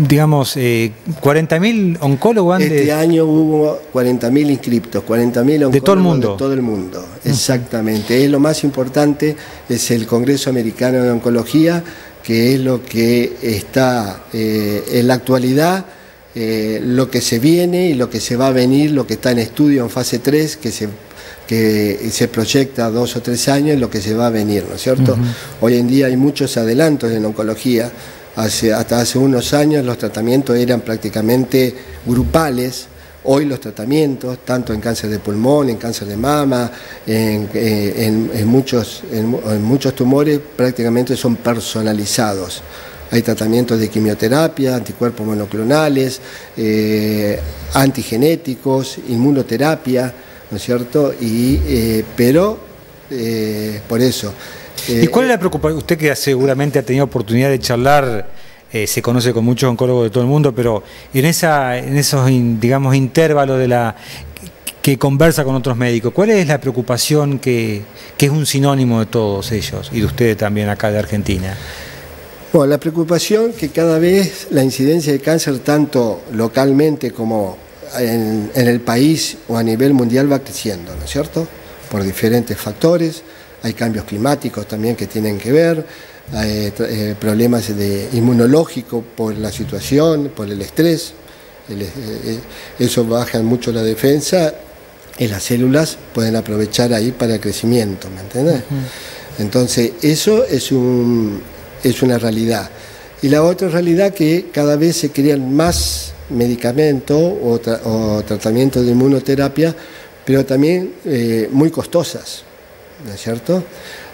Digamos, 40.000 oncólogos. Este año hubo 40.000 inscriptos, 40.000 oncólogos de todo el mundo. De todo el mundo, exactamente. Es lo más importante, es el Congreso Americano de Oncología, que es lo que está en la actualidad, lo que se viene y lo que se va a venir, lo que está en estudio en fase 3, que se proyecta 2 o 3 años, lo que se va a venir, ¿no es cierto? Hoy en día hay muchos adelantos en oncología. Hasta hace unos años los tratamientos eran prácticamente grupales. Hoy los tratamientos, tanto en cáncer de pulmón, en cáncer de mama, en muchos tumores, prácticamente son personalizados. Hay tratamientos de quimioterapia, anticuerpos monoclonales, antigenéticos, inmunoterapia, ¿no es cierto? Por eso... ¿Y cuál es la preocupación? Usted, que seguramente ha tenido oportunidad de charlar, se conoce con muchos oncólogos de todo el mundo, pero en esos digamos, intervalos que conversa con otros médicos, ¿cuál es la preocupación que es un sinónimo de todos ellos y de ustedes también acá de Argentina? Bueno, la preocupación que cada vez la incidencia de cáncer, tanto localmente como en el país o a nivel mundial, va creciendo, ¿no es cierto? Por diferentes factores. Hay cambios climáticos también que tienen que ver, hay problemas inmunológicos por la situación, por el estrés. Eso baja mucho la defensa y las células pueden aprovechar ahí para el crecimiento, ¿me entiendes? Entonces, eso es una realidad. Y la otra realidad, que cada vez se crean más medicamentos o tratamientos de inmunoterapia, pero también muy costosas, ¿no es cierto?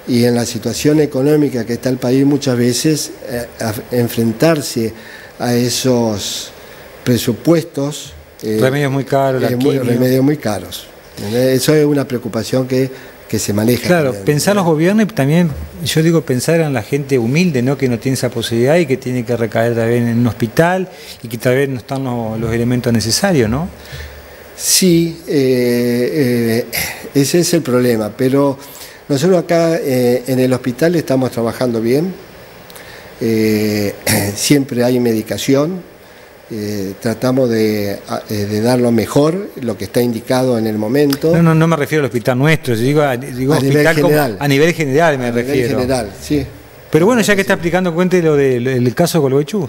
Y en la situación económica que está el país, muchas veces enfrentarse a esos presupuestos... remedios muy caros, remedios muy caros. Eso es una preocupación que se maneja. Claro, pensar los gobiernos, y también, yo digo, pensar en la gente humilde, ¿no?, que no tiene esa posibilidad y que tiene que recaer también en un hospital y que tal vez no están los elementos necesarios, ¿no? Sí, ese es el problema, pero nosotros acá en el hospital estamos trabajando bien, siempre hay medicación, tratamos de dar lo mejor, lo que está indicado en el momento. No me refiero al hospital nuestro, digo a hospital nivel general. A nivel general me refiero. A nivel general, sí. Pero bueno, ya que está explicando, cuente lo del caso de Gualeguaychú.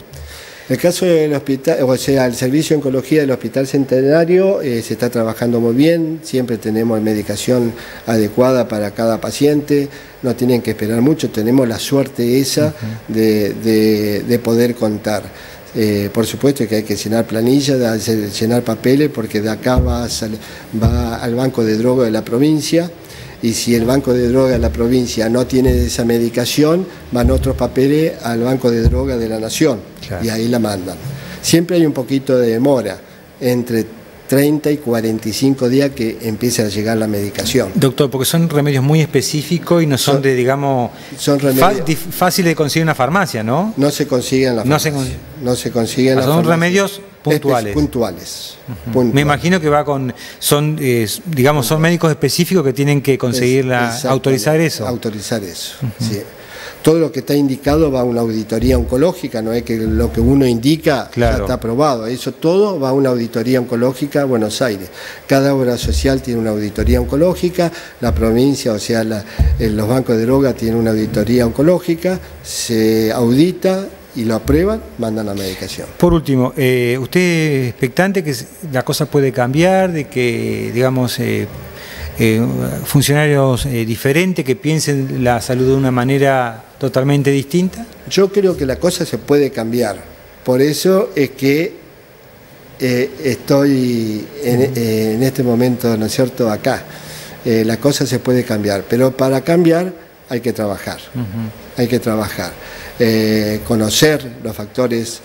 El caso del hospital, o sea, el servicio de oncología del Hospital Centenario se está trabajando muy bien, siempre tenemos medicación adecuada para cada paciente, no tienen que esperar mucho, tenemos la suerte esa de poder contar. Por supuesto que hay que llenar planillas, llenar papeles, porque de acá va al banco de droga de la provincia. Y si el banco de droga de la provincia no tiene esa medicación, van otros papeles al banco de droga de la nación, claro, y ahí la mandan. Siempre hay un poquito de demora, entre 30 y 45 días que empiece a llegar la medicación. Doctor, porque son remedios muy específicos y no son de, digamos, fáciles de conseguir en la farmacia, ¿no? No se consiguen en la farmacia. No se consiguen en la farmacia. Son remedios puntuales. Puntuales. Me imagino que va con, digamos, son médicos específicos que tienen que conseguir autorizar eso. Autorizar eso, sí. Todo lo que está indicado va a una auditoría oncológica, no es que lo que uno indica ya está aprobado, eso todo va a una auditoría oncológica a Buenos Aires. Cada obra social tiene una auditoría oncológica, la provincia, o sea, los bancos de droga tienen una auditoría oncológica, se audita y lo aprueban, mandan la medicación. Por último, ¿usted es expectante que la cosa puede cambiar, de que, digamos, funcionarios diferentes que piensen la salud de una manera totalmente distinta? Yo creo que la cosa se puede cambiar, por eso es que estoy en este momento, ¿no es cierto?, acá. La cosa se puede cambiar, pero para cambiar hay que trabajar, hay que trabajar. Conocer los factores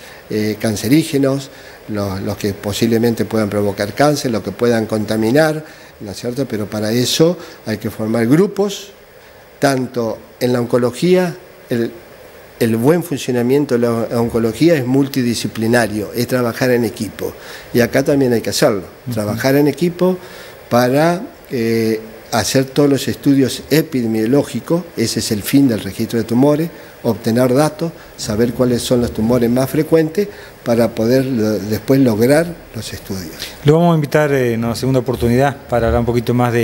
cancerígenos, los que posiblemente puedan provocar cáncer, los que puedan contaminar, ¿no es cierto? Pero para eso hay que formar grupos, tanto en la oncología, el buen funcionamiento de la oncología es multidisciplinario, es trabajar en equipo. Y acá también hay que hacerlo, trabajar en equipo para hacer todos los estudios epidemiológicos, ese es el fin del registro de tumores, obtener datos, saber cuáles son los tumores más frecuentes para poder después lograr los estudios. Lo vamos a invitar en una segunda oportunidad para hablar un poquito más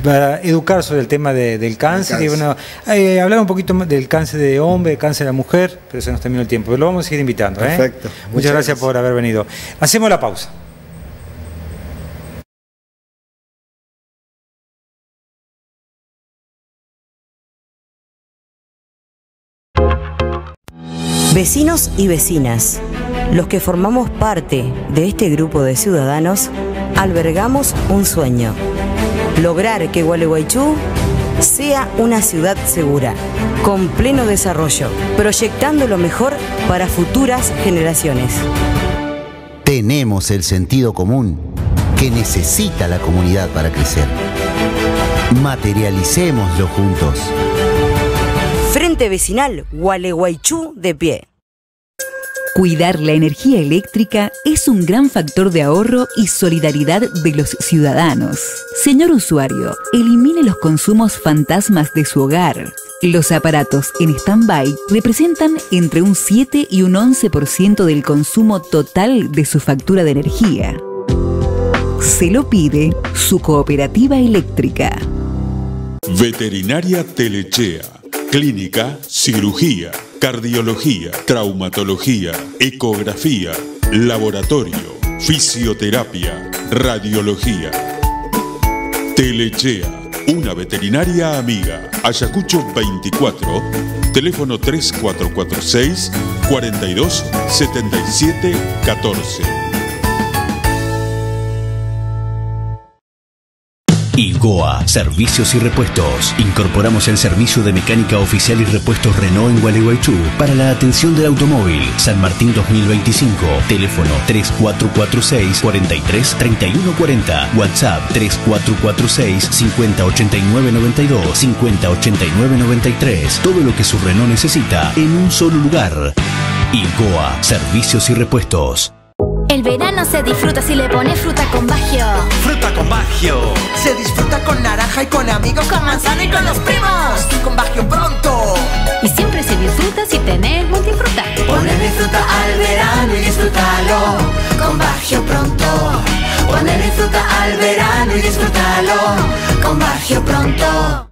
para educar sobre el tema del cáncer. Y bueno, hablar un poquito más del cáncer de hombre, del cáncer de mujer, pero se nos terminó el tiempo. Pero lo vamos a seguir invitando. Perfecto. Muchas gracias por haber venido. Hacemos la pausa. Vecinos y vecinas, los que formamos parte de este grupo de ciudadanos, albergamos un sueño: lograr que Gualeguaychú sea una ciudad segura, con pleno desarrollo, proyectando lo mejor para futuras generaciones. Tenemos el sentido común que necesita la comunidad para crecer. Materialicémoslo juntos. Frente Vecinal Gualeguaychú de pie. Cuidar la energía eléctrica es un gran factor de ahorro y solidaridad de los ciudadanos. Señor usuario, elimine los consumos fantasmas de su hogar. Los aparatos en stand-by representan entre un 7 y un 11% del consumo total de su factura de energía. Se lo pide su cooperativa eléctrica. Veterinaria Telechea. Clínica, cirugía, cardiología, traumatología, ecografía, laboratorio, fisioterapia, radiología. Telechea, una veterinaria amiga. Ayacucho 24, teléfono 3446 42 77 14. IGOA, servicios y repuestos. Incorporamos el servicio de mecánica oficial y repuestos Renault en Gualeguaychú para la atención del automóvil. San Martín 2025. Teléfono 3446 43 31 40. WhatsApp 3446 50 89 92 50 89 93. Todo lo que su Renault necesita en un solo lugar. IGOA, servicios y repuestos. El verano se disfruta si le pones fruta con Bagio. Fruta con Bagio. Se disfruta con naranja y con amigos, con manzana y con los primos. Con Bagio pronto. Y siempre se disfruta si tenés multifruta. Ponele fruta al verano y disfrútalo con Bagio pronto. Ponele fruta al verano y disfrútalo con Bagio pronto.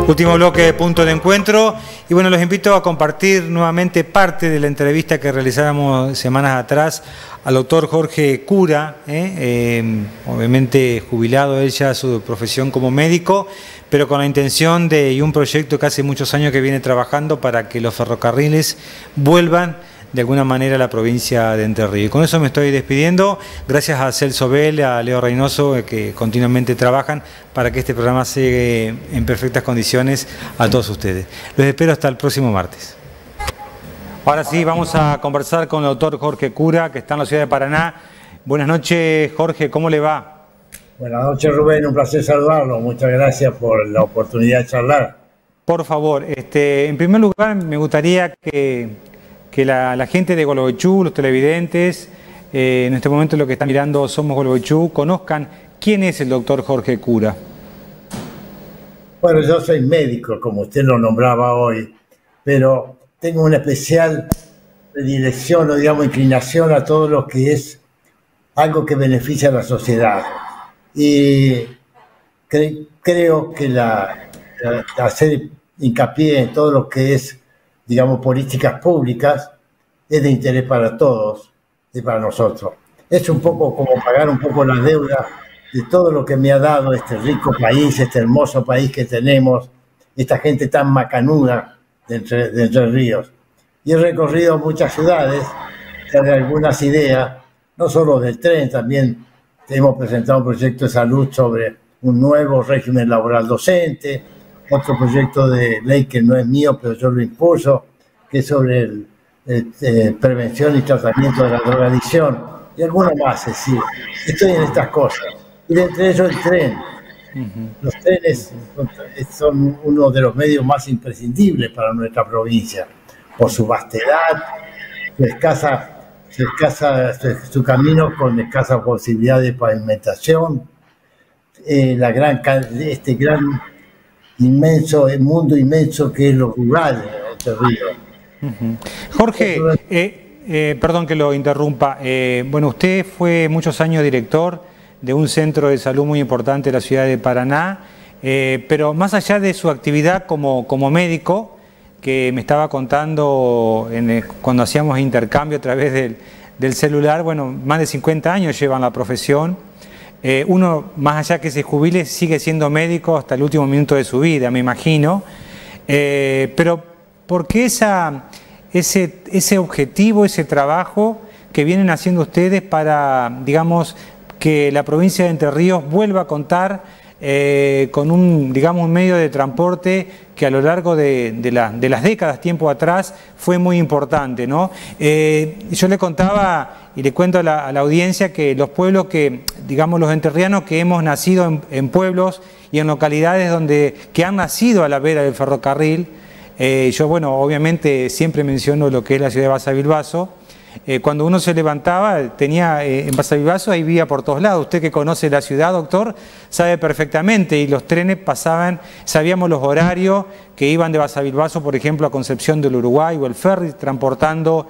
Último bloque de Punto de Encuentro. Y bueno, los invito a compartir nuevamente parte de la entrevista que realizáramos semanas atrás al doctor Jorge Cura, obviamente jubilado él ya su profesión como médico, pero con la intención y un proyecto que hace muchos años que viene trabajando para que los ferrocarriles vuelvan de alguna manera a la provincia de Entre Ríos. Con eso me estoy despidiendo. Gracias a Celso Bell, a Leo Reynoso, que continuamente trabajan para que este programa llegue en perfectas condiciones a todos ustedes. Los espero hasta el próximo martes. Ahora sí, vamos a conversar con el doctor Jorge Cura, que está en la ciudad de Paraná. Buenas noches, Jorge, ¿cómo le va? Buenas noches, Rubén, un placer saludarlo. Muchas gracias por la oportunidad de charlar. Por favor, en primer lugar me gustaría que la gente de Gualeguaychú, los televidentes, en este momento lo que están mirando Somos Gualeguaychú, conozcan quién es el doctor Jorge Cura. Bueno, yo soy médico, como usted lo nombraba hoy, pero tengo una especial predilección o, digamos, inclinación a todo lo que es algo que beneficia a la sociedad. Y creo que hacer hincapié en todo lo que es, digamos, políticas públicas, es de interés para todos y para nosotros. Es un poco como pagar un poco la deuda de todo lo que me ha dado este rico país, este hermoso país que tenemos, esta gente tan macanuda de Entre Ríos. Y he recorrido muchas ciudades, de algunas ideas, no solo del tren, también hemos presentado un proyecto de salud sobre un nuevo régimen laboral docente, otro proyecto de ley que no es mío, pero yo lo impulso, que es sobre prevención y tratamiento de la drogadicción, y alguno más, es decir, estoy en estas cosas. Y entre ellos el tren. Los trenes son uno de los medios más imprescindibles para nuestra provincia, por su vastedad, su camino con escasa posibilidad de pavimentación, este gran inmenso, el mundo inmenso que es lo rural de Entre Ríos. Jorge, perdón que lo interrumpa. Bueno, usted fue muchos años director de un centro de salud muy importante de la ciudad de Paraná, pero más allá de su actividad como médico, que me estaba contando cuando hacíamos intercambio a través del celular, bueno, más de 50 años llevan la profesión. Uno, más allá que se jubile, sigue siendo médico hasta el último minuto de su vida, me imagino. Pero ¿por qué ese objetivo, ese trabajo que vienen haciendo ustedes para, digamos, que la provincia de Entre Ríos vuelva a contar con un medio de transporte que a lo largo de las décadas, tiempo atrás, fue muy importante, ¿no? Yo le contaba y le cuento a la audiencia que los pueblos digamos los entrerrianos que hemos nacido en pueblos y en localidades que han nacido a la vera del ferrocarril, yo, bueno, obviamente siempre menciono lo que es la ciudad de Basavilbaso. Cuando uno se levantaba, tenía en Basavilbaso, hay vía por todos lados. Usted que conoce la ciudad, doctor, sabe perfectamente. Y los trenes pasaban, sabíamos los horarios que iban de Basavilbaso, por ejemplo, a Concepción del Uruguay o el ferry, transportando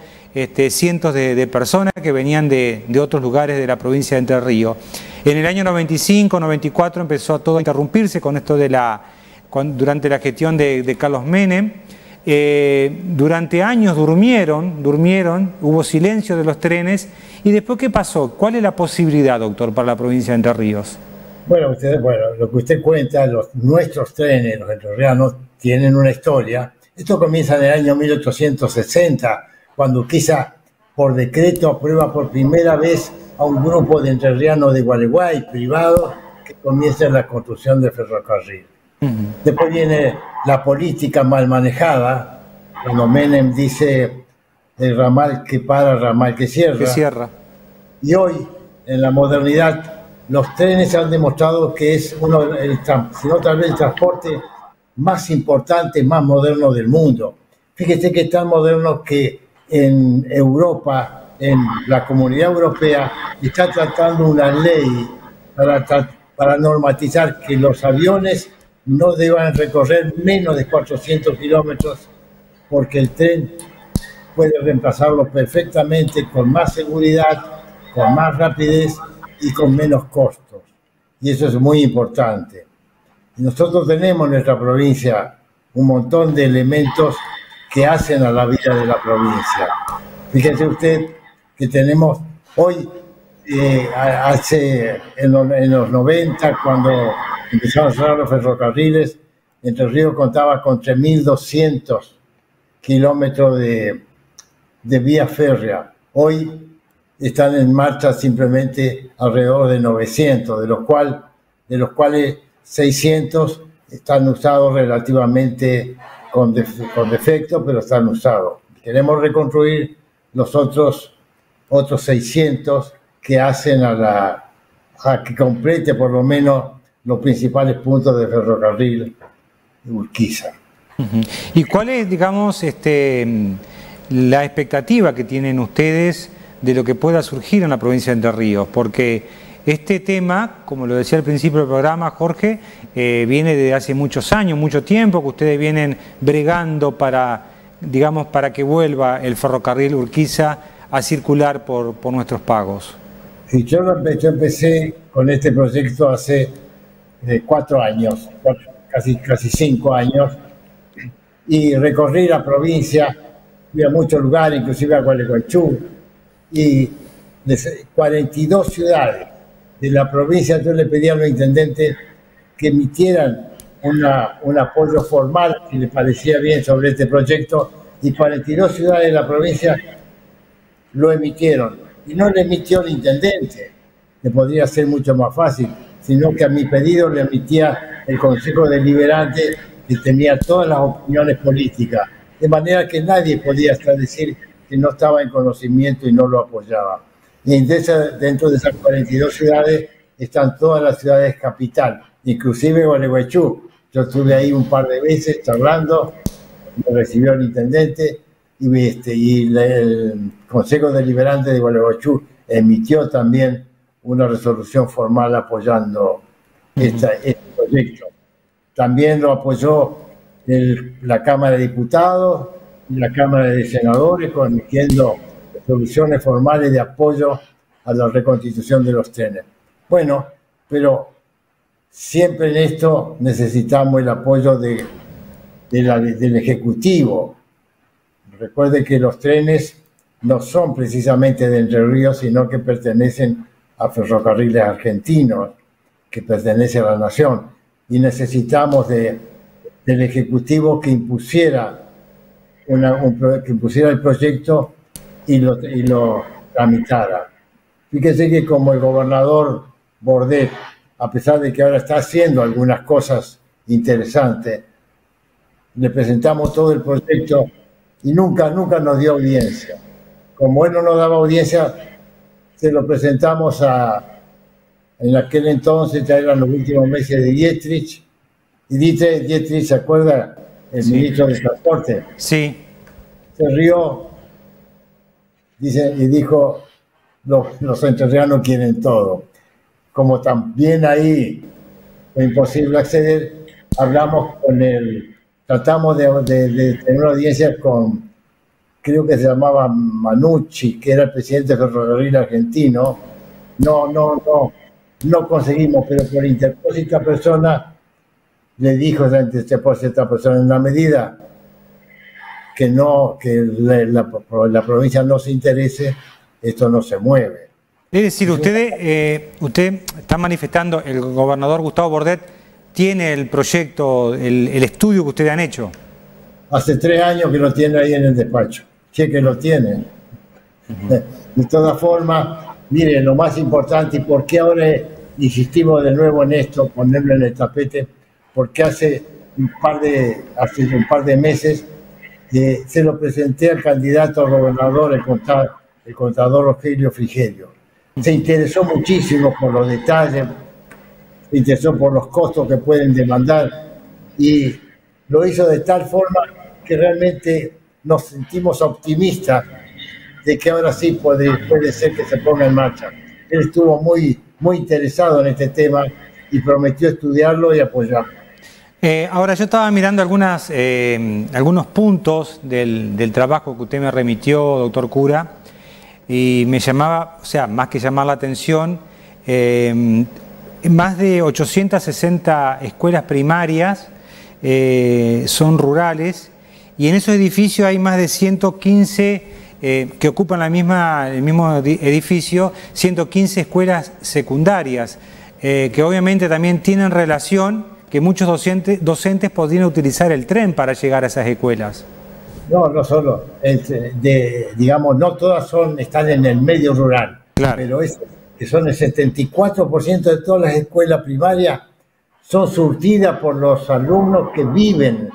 cientos de personas que venían de otros lugares de la provincia de Entre Ríos. En el año 95, 94 empezó todo a interrumpirse con esto durante la gestión de Carlos Menem. Durante años durmieron, hubo silencio de los trenes. ¿Y después qué pasó? ¿Cuál es la posibilidad, doctor, para la provincia de Entre Ríos? Bueno, lo que usted cuenta, nuestros trenes, los entrerrianos, tienen una historia. Esto comienza en el año 1860, cuando Urquiza, por decreto, aprueba por primera vez a un grupo de entrerrianos de Gualeguay, privados, que comienza la construcción del ferrocarril. Después viene la política mal manejada, cuando Menem dice el ramal que para, ramal que cierra. Y hoy, en la modernidad, los trenes han demostrado que es sino tal vez el transporte más importante, más moderno del mundo. Fíjese que es tan moderno que en Europa, en la Comunidad Europea, está tratando una ley para normatizar que los aviones no deban recorrer menos de 400 kilómetros, porque el tren puede reemplazarlo perfectamente con más seguridad, con más rapidez y con menos costos. Y eso es muy importante. Y nosotros tenemos en nuestra provincia un montón de elementos que hacen a la vida de la provincia. Fíjese usted que tenemos hoy, en los 90, cuando empezaron a cerrar los ferrocarriles, Entre Ríos contaba con 3.200 kilómetros de vía férrea. Hoy están en marcha simplemente alrededor de 900, de los cuales 600 están usados relativamente con defecto, pero están usados. Queremos reconstruir los otros 600 que hacen a que complete por lo menos los principales puntos de ferrocarril de Urquiza. ¿Y cuál es, digamos, la expectativa que tienen ustedes de lo que pueda surgir en la provincia de Entre Ríos? Porque este tema, como lo decía al principio del programa, Jorge, viene de hace muchos años, mucho tiempo, que ustedes vienen bregando para, digamos, para que vuelva el ferrocarril Urquiza a circular por nuestros pagos. Sí, yo empecé con este proyecto hace 4 años, casi 5 años, y recorrí la provincia, fui a muchos lugares, inclusive a Gualeguaychú, y de 42 ciudades de la provincia yo le pedí a los intendentes que emitieran un apoyo formal, si les parecía bien, sobre este proyecto, y 42 ciudades de la provincia lo emitieron. Y no le emitió el intendente, que podría ser mucho más fácil, sino que a mi pedido le emitía el Consejo Deliberante, que tenía todas las opiniones políticas, de manera que nadie podía hasta decir que no estaba en conocimiento y no lo apoyaba. Y dentro de esas 42 ciudades están todas las ciudades capital, inclusive Gualeguaychú. Yo estuve ahí un par de veces charlando, me recibió el intendente y el Consejo Deliberante de Gualeguaychú emitió también una resolución formal apoyando este proyecto. También lo apoyó la Cámara de Diputados y la Cámara de Senadores, emitiendo resoluciones formales de apoyo a la reconstitución de los trenes. Bueno, pero siempre en esto necesitamos el apoyo del Ejecutivo. Recuerde que los trenes no son precisamente de Entre Ríos, sino que pertenecen a Ferrocarriles Argentinos, que pertenece a la Nación. Y necesitamos del Ejecutivo que impusiera el proyecto y lo tramitara. Fíjese que como el gobernador Bordet, a pesar de que ahora está haciendo algunas cosas interesantes, le presentamos todo el proyecto y nunca nos dio audiencia. Como él no nos daba audiencia, se lo presentamos en aquel entonces, ya eran los últimos meses de Dietrich, y Dietrich, ¿se acuerda? El ministro de Transporte. Sí. Se rió, y dijo, los entrerrianos quieren todo. Como también ahí fue imposible acceder, hablamos con tratamos de tener una audiencia con, creo que se llamaba Manucci, que era el presidente del Ferrocarril Argentino. No conseguimos, pero por interpósita persona le dijo a esta persona, en la medida que la provincia no se interese, esto no se mueve. Es decir, usted está manifestando, el gobernador Gustavo Bordet tiene el proyecto, el estudio que ustedes han hecho. Hace 3 años que lo tiene ahí en el despacho, que lo tiene. De todas formas, miren, lo más importante, y por qué ahora insistimos de nuevo en esto, ponerlo en el tapete, porque hace un par de meses se lo presenté al candidato a gobernador, el contador Rogelio Frigerio. Se interesó muchísimo por los detalles, se interesó por los costos que pueden demandar, y lo hizo de tal forma que realmente nos sentimos optimistas de que ahora sí puede ser que se ponga en marcha. Él estuvo muy interesado en este tema y prometió estudiarlo y apoyarlo. Ahora, yo estaba mirando algunos puntos del trabajo que usted me remitió, doctor Cura, y me llamaba, o sea, más que llamar la atención, más de 860 escuelas primarias son rurales, y en esos edificios hay más de 115 que ocupan el mismo edificio, 115 escuelas secundarias, que obviamente también tienen relación, que muchos docentes podrían utilizar el tren para llegar a esas escuelas. No solo, digamos, no todas están en el medio rural, claro, pero que son el 74% de todas las escuelas primarias son surtidas por los alumnos que viven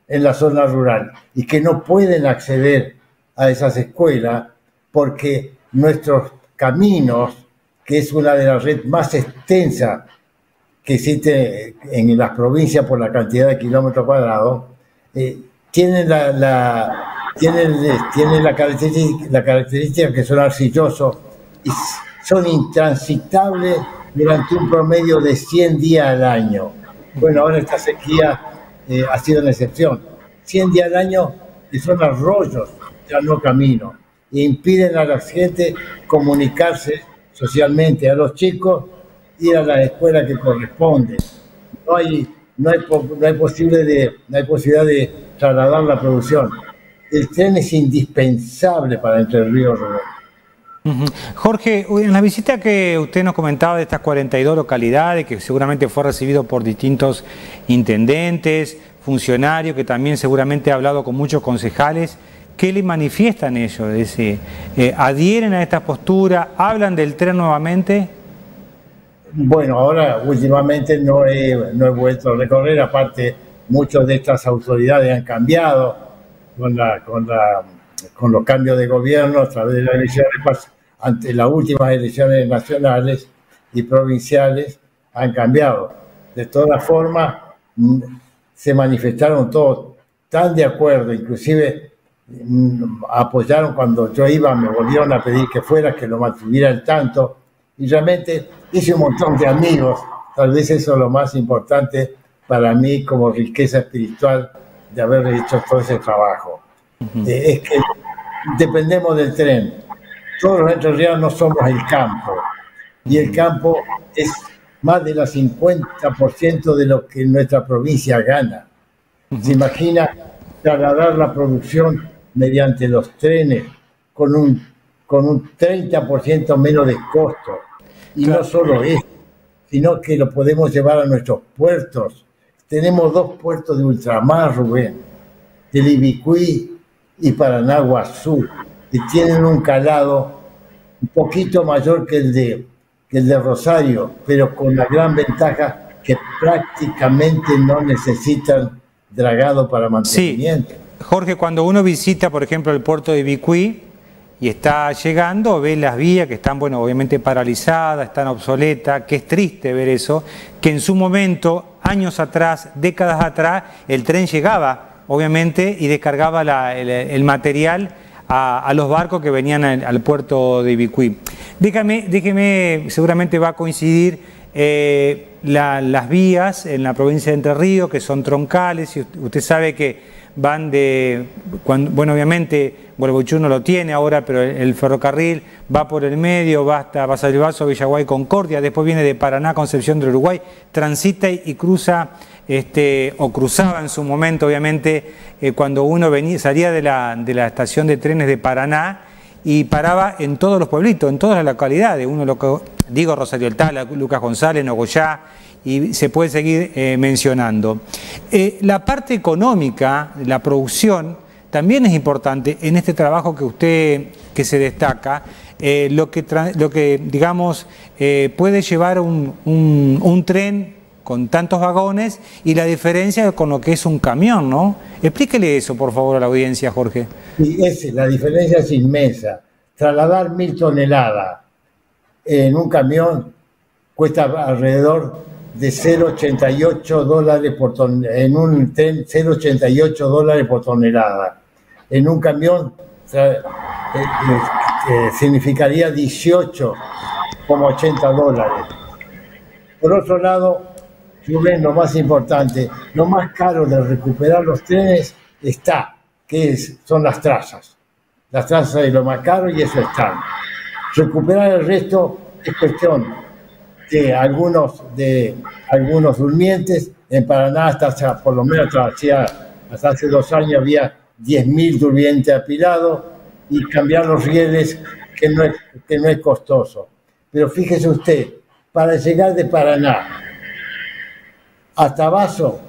en la zona rural y que no pueden acceder a esas escuelas porque nuestros caminos, que es una de las redes más extensas que existe en las provincias por la cantidad de kilómetros cuadrados, tienen la característica que son arcillosos y son intransitables durante un promedio de 100 días al año. Bueno, ahora esta sequía ha sido una excepción. 100 días al año y son arroyos, ya no caminos, e impiden a la gente comunicarse socialmente, a los chicos ir a la escuela que corresponde. No hay posibilidad de trasladar la producción. El tren es indispensable para Entre Ríos rural. Jorge, en la visita que usted nos comentaba de estas 42 localidades, que seguramente fue recibido por distintos intendentes, funcionarios, que también seguramente ha hablado con muchos concejales, ¿qué le manifiestan ellos? ¿Adhieren a esta postura? ¿Hablan del tren nuevamente? Bueno, ahora últimamente no he vuelto a recorrer, aparte muchas de estas autoridades han cambiado con los cambios de gobierno a través de las elecciones, ante las últimas elecciones nacionales y provinciales han cambiado. De todas formas, se manifestaron todos tan de acuerdo, inclusive apoyaron cuando yo iba, me volvieron a pedir que fuera, que lo mantuviera al tanto, y realmente hice un montón de amigos. Tal vez eso es lo más importante para mí como riqueza espiritual de haber hecho todo ese trabajo. Es que dependemos del tren. Todos los entrerrianos no somos el campo, y el campo es más del 50% de lo que nuestra provincia gana. Se imagina trasladar la producción mediante los trenes con un 30% menos de costo. Y no solo eso, sino que lo podemos llevar a nuestros puertos. Tenemos 2 puertos de ultramar, Rubén, del Ibicuí y Paranaguazú, que tienen un calado un poquito mayor que el de Rosario, pero con la gran ventaja que prácticamente no necesitan dragado para mantenimiento. Sí, Jorge, cuando uno visita, por ejemplo, el puerto de Ibicuí y está llegando, ve las vías que están, bueno, obviamente paralizadas, están obsoletas, que es triste ver eso, que en su momento, años atrás, décadas atrás, el tren llegaba, obviamente, y descargaba el material a los barcos que venían al puerto de Ibicuí. Déjeme, seguramente va a coincidir las vías en la provincia de Entre Ríos, que son troncales, y usted sabe que van bueno, obviamente Gualeguaychú no lo tiene ahora, pero el ferrocarril va por el medio, va hasta Basavilbaso, Villaguay, Concordia, después viene de Paraná, Concepción del Uruguay, transita y cruza, o cruzaba en su momento, obviamente, cuando uno salía de la estación de trenes de Paraná y paraba en todos los pueblitos, en todas las localidades, digo Rosario El Tala, Lucas González, Nogoyá, y se puede seguir mencionando. La parte económica, la producción, también es importante en este trabajo que se destaca, lo que digamos, puede llevar un tren con tantos vagones y la diferencia con lo que es un camión, ¿no? Explíquele eso, por favor, a la audiencia, Jorge. Sí, la diferencia es inmensa. Trasladar 1000 toneladas en un camión cuesta alrededor de $0.88 por tonelada, en un tren $0.88 por tonelada. En un camión significaría $18,80. Por otro lado, Rubén, lo más importante, lo más caro de recuperar los trenes son las trazas. Las trazas es lo más caro y eso está. Recuperar el resto es cuestión algunos durmientes. En Paraná, por lo menos hasta hace 2 años, había 10.000 durmientes apilados, y cambiar los rieles, que no es costoso. Pero fíjese usted, para llegar de Paraná hasta Basso,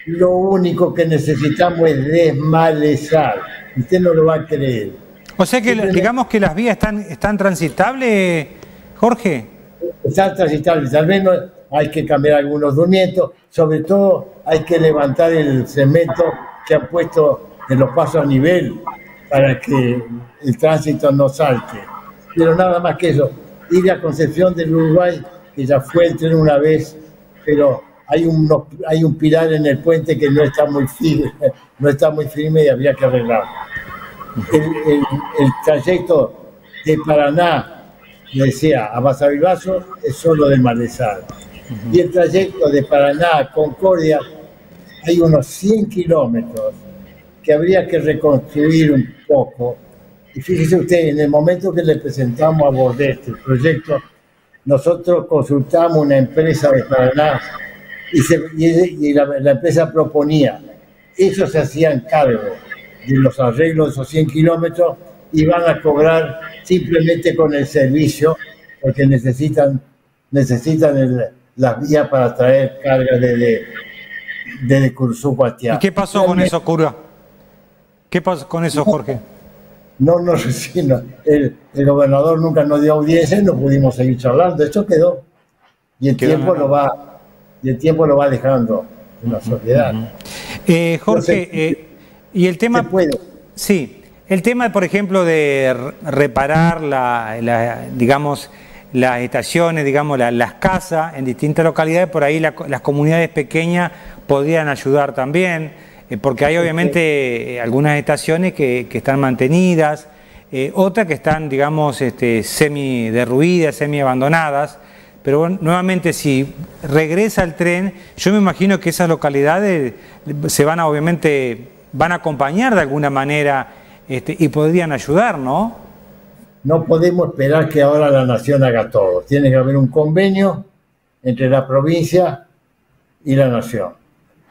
lo único que necesitamos es desmalezar. Usted no lo va a creer. O sea que digamos que las vías están transitables, Jorge. Están transitables, tal vez no, hay que cambiar algunos durmientos, sobre todo hay que levantar el cemento que han puesto en los pasos a nivel para que el tránsito no salte. Pero nada más que eso. Ir a Concepción del Uruguay, que ya fue el tren una vez, pero hay un pilar en el puente que no está muy firme, y habría que arreglarlo. El trayecto de Paraná, decía, a Basavilbaso, es solo de malezar. Y el trayecto de Paraná a Concordia, hay unos 100 kilómetros que habría que reconstruir un poco. Y fíjese usted, en el momento que le presentamos a Bordet el proyecto, nosotros consultamos una empresa de Paraná y la empresa proponía, ellos se hacían cargo de los arreglos de esos 100 kilómetros y van a cobrar simplemente con el servicio, porque necesitan las vías para traer cargas desde Cursuco a Tiago. ¿Y qué pasó con eso, Cura? ¿Qué pasó con eso, Jorge? No, el gobernador nunca nos dio audiencia y no pudimos seguir charlando. Esto quedó. Y el tiempo lo va dejando en la sociedad. Jorge, y el tema... Sí, el tema, por ejemplo, de reparar digamos, las estaciones, digamos, las casas en distintas localidades, por ahí las comunidades pequeñas podrían ayudar también, porque hay obviamente algunas estaciones que están mantenidas, otras que están, digamos, semi derruidas, semi abandonadas, pero bueno, nuevamente si regresa el tren, yo me imagino que esas localidades van a acompañar de alguna manera y podrían ayudar, ¿no? No podemos esperar que ahora la nación haga todo. Tiene que haber un convenio entre la provincia y la nación.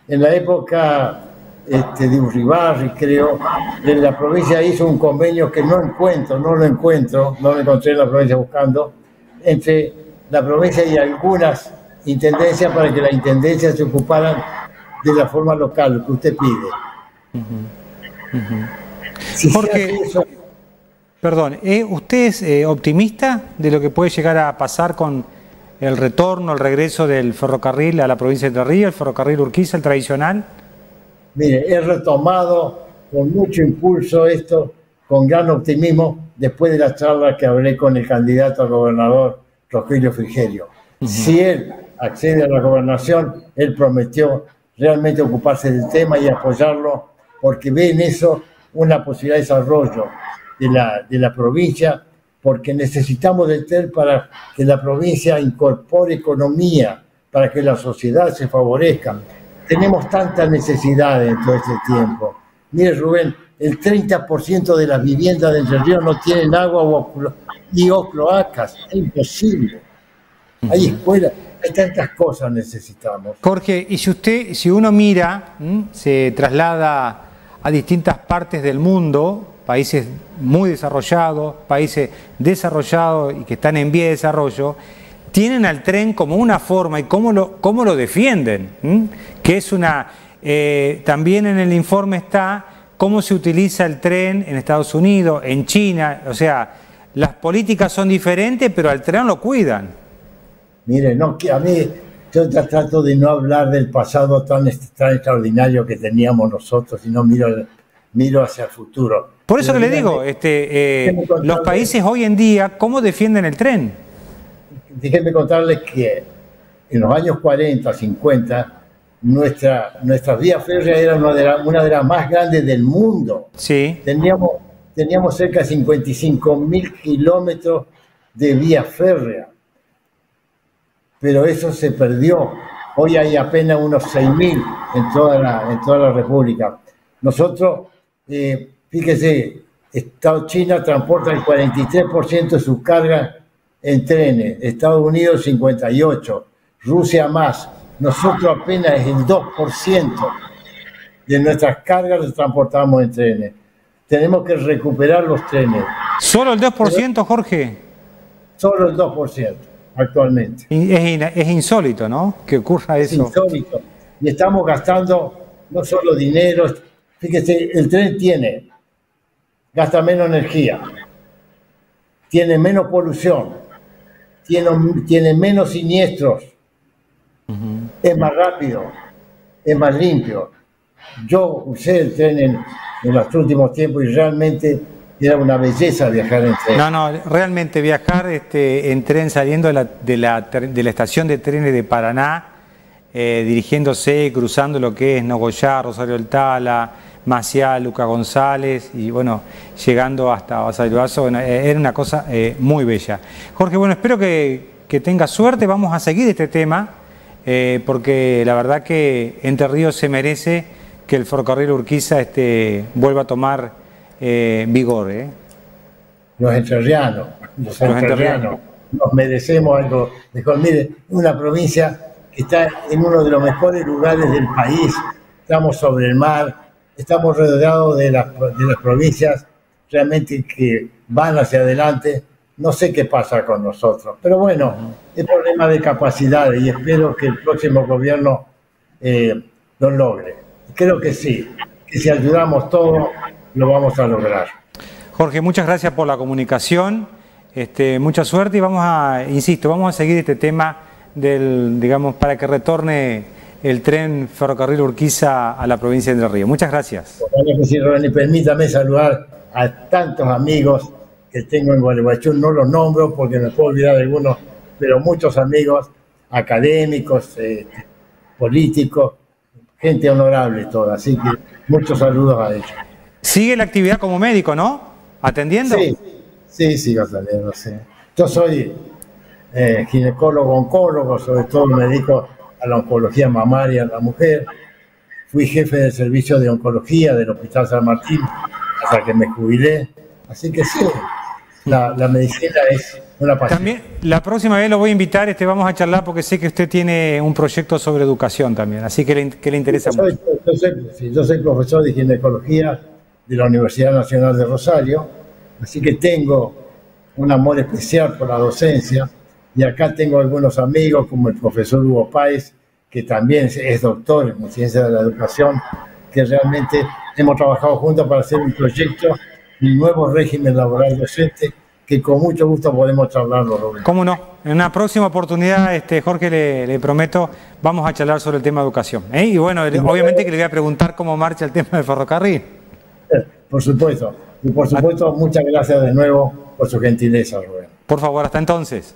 En la época de Urribarri, creo, la provincia hizo un convenio que no lo encontré en la provincia buscando, entre la provincia y algunas intendencias para que las intendencias se ocuparan de la forma local, lo que usted pide. Jorge, perdón, ¿usted es optimista de lo que puede llegar a pasar con el regreso del ferrocarril a la provincia de Entre Ríos, el ferrocarril Urquiza, el tradicional? Mire, he retomado con mucho impulso esto, con gran optimismo, después de la charla que hablé con el candidato a gobernador, Rogelio Frigerio. Si él accede a la gobernación, él prometió realmente ocuparse del tema y apoyarlo, porque ve en eso una posibilidad de desarrollo de la provincia, porque necesitamos del TER para que la provincia incorpore economía, para que la sociedad se favorezca. Tenemos tantas necesidades en todo este tiempo. Mire, Rubén, el 30% de las viviendas de Entre Ríos no tienen agua o cloacas. Es imposible. Hay escuelas, hay tantas cosas necesitamos. Jorge, y si uno mira, se traslada a distintas partes del mundo, países muy desarrollados, países desarrollados y que están en vía de desarrollo, tienen al tren como una forma y cómo lo defienden, que es también en el informe está cómo se utiliza el tren en Estados Unidos, en China, o sea, las políticas son diferentes, pero al tren lo cuidan. Mire, a mí yo trato de no hablar del pasado tan extraordinario que teníamos nosotros, sino miro hacia el futuro. Por eso que le digo, los países hoy en día, ¿cómo defienden el tren? Déjenme contarles que en los años 40, 50, nuestras vías férreas eran una de las más grandes del mundo. Sí. Teníamos cerca de 55.000 kilómetros de vía férrea. Pero eso se perdió. Hoy hay apenas unos 6.000 en toda la República. Nosotros, fíjese, China transporta el 43% de sus cargas en trenes, Estados Unidos 58, Rusia más. Nosotros apenas el 2% de nuestras cargas las transportamos en trenes. Tenemos que recuperar los trenes. ¿Solo el 2%, Jorge? Solo el 2% actualmente. Es insólito, ¿no? Que ocurra eso. Es insólito. Y estamos gastando no solo dinero. Fíjese, el tren gasta menos energía, tiene menos polución, tiene menos siniestros, es más rápido, es más limpio. Yo usé el tren en los últimos tiempos y realmente era una belleza viajar en tren. No, realmente viajar en tren saliendo de la estación de trenes de Paraná, dirigiéndose, cruzando lo que es Nogoyá, Rosario del Tala, Maciá, Luca González y bueno, llegando hasta Basavilbaso, bueno, era una cosa muy bella. Jorge, bueno, espero que tengas suerte, vamos a seguir este tema, porque la verdad que Entre Ríos se merece que el ferrocarril Urquiza vuelva a tomar vigor. Los entrerrianos nos merecemos algo mejor. Mire, una provincia que está en uno de los mejores lugares del país, estamos sobre el mar, estamos rodeados de las provincias realmente que van hacia adelante. No sé qué pasa con nosotros, pero bueno, es problema de capacidades y espero que el próximo gobierno lo logre. Creo que sí, que si ayudamos todos lo vamos a lograr. Jorge, muchas gracias por la comunicación, mucha suerte y vamos a seguir este tema digamos, para que retorne el tren ferrocarril Urquiza a la provincia de Entre Ríos. Muchas gracias. Bueno, sí, Ronnie, permítame saludar a tantos amigos que tengo en Gualeguaychú. No los nombro porque me puedo olvidar de algunos, pero muchos amigos académicos, políticos, gente honorable toda. Así que muchos saludos a ellos. Sigue la actividad como médico, ¿no? ¿Atendiendo? Sí, sigo atendiendo, sí. Yo soy ginecólogo, oncólogo, sobre todo me dedico a la oncología mamaria en la mujer. Fui jefe del servicio de oncología del Hospital San Martín hasta que me jubilé. Así que sí, la medicina es una pasión. También, la próxima vez lo voy a invitar, vamos a charlar porque sé que usted tiene un proyecto sobre educación también, así que le interesa mucho. Yo soy profesor de ginecología de la Universidad Nacional de Rosario, así que tengo un amor especial por la docencia. Y acá tengo algunos amigos como el profesor Hugo Páez, que también es doctor en ciencia de la educación, que realmente hemos trabajado juntos para hacer un proyecto, un nuevo régimen laboral docente, que con mucho gusto podemos charlarlo, Rubén. ¿Cómo no? En una próxima oportunidad, Jorge, le prometo, vamos a charlar sobre el tema de educación. Y bueno, obviamente que le voy a preguntar cómo marcha el tema del ferrocarril. Por supuesto. Y por supuesto, muchas gracias de nuevo por su gentileza, Rubén. Por favor, hasta entonces.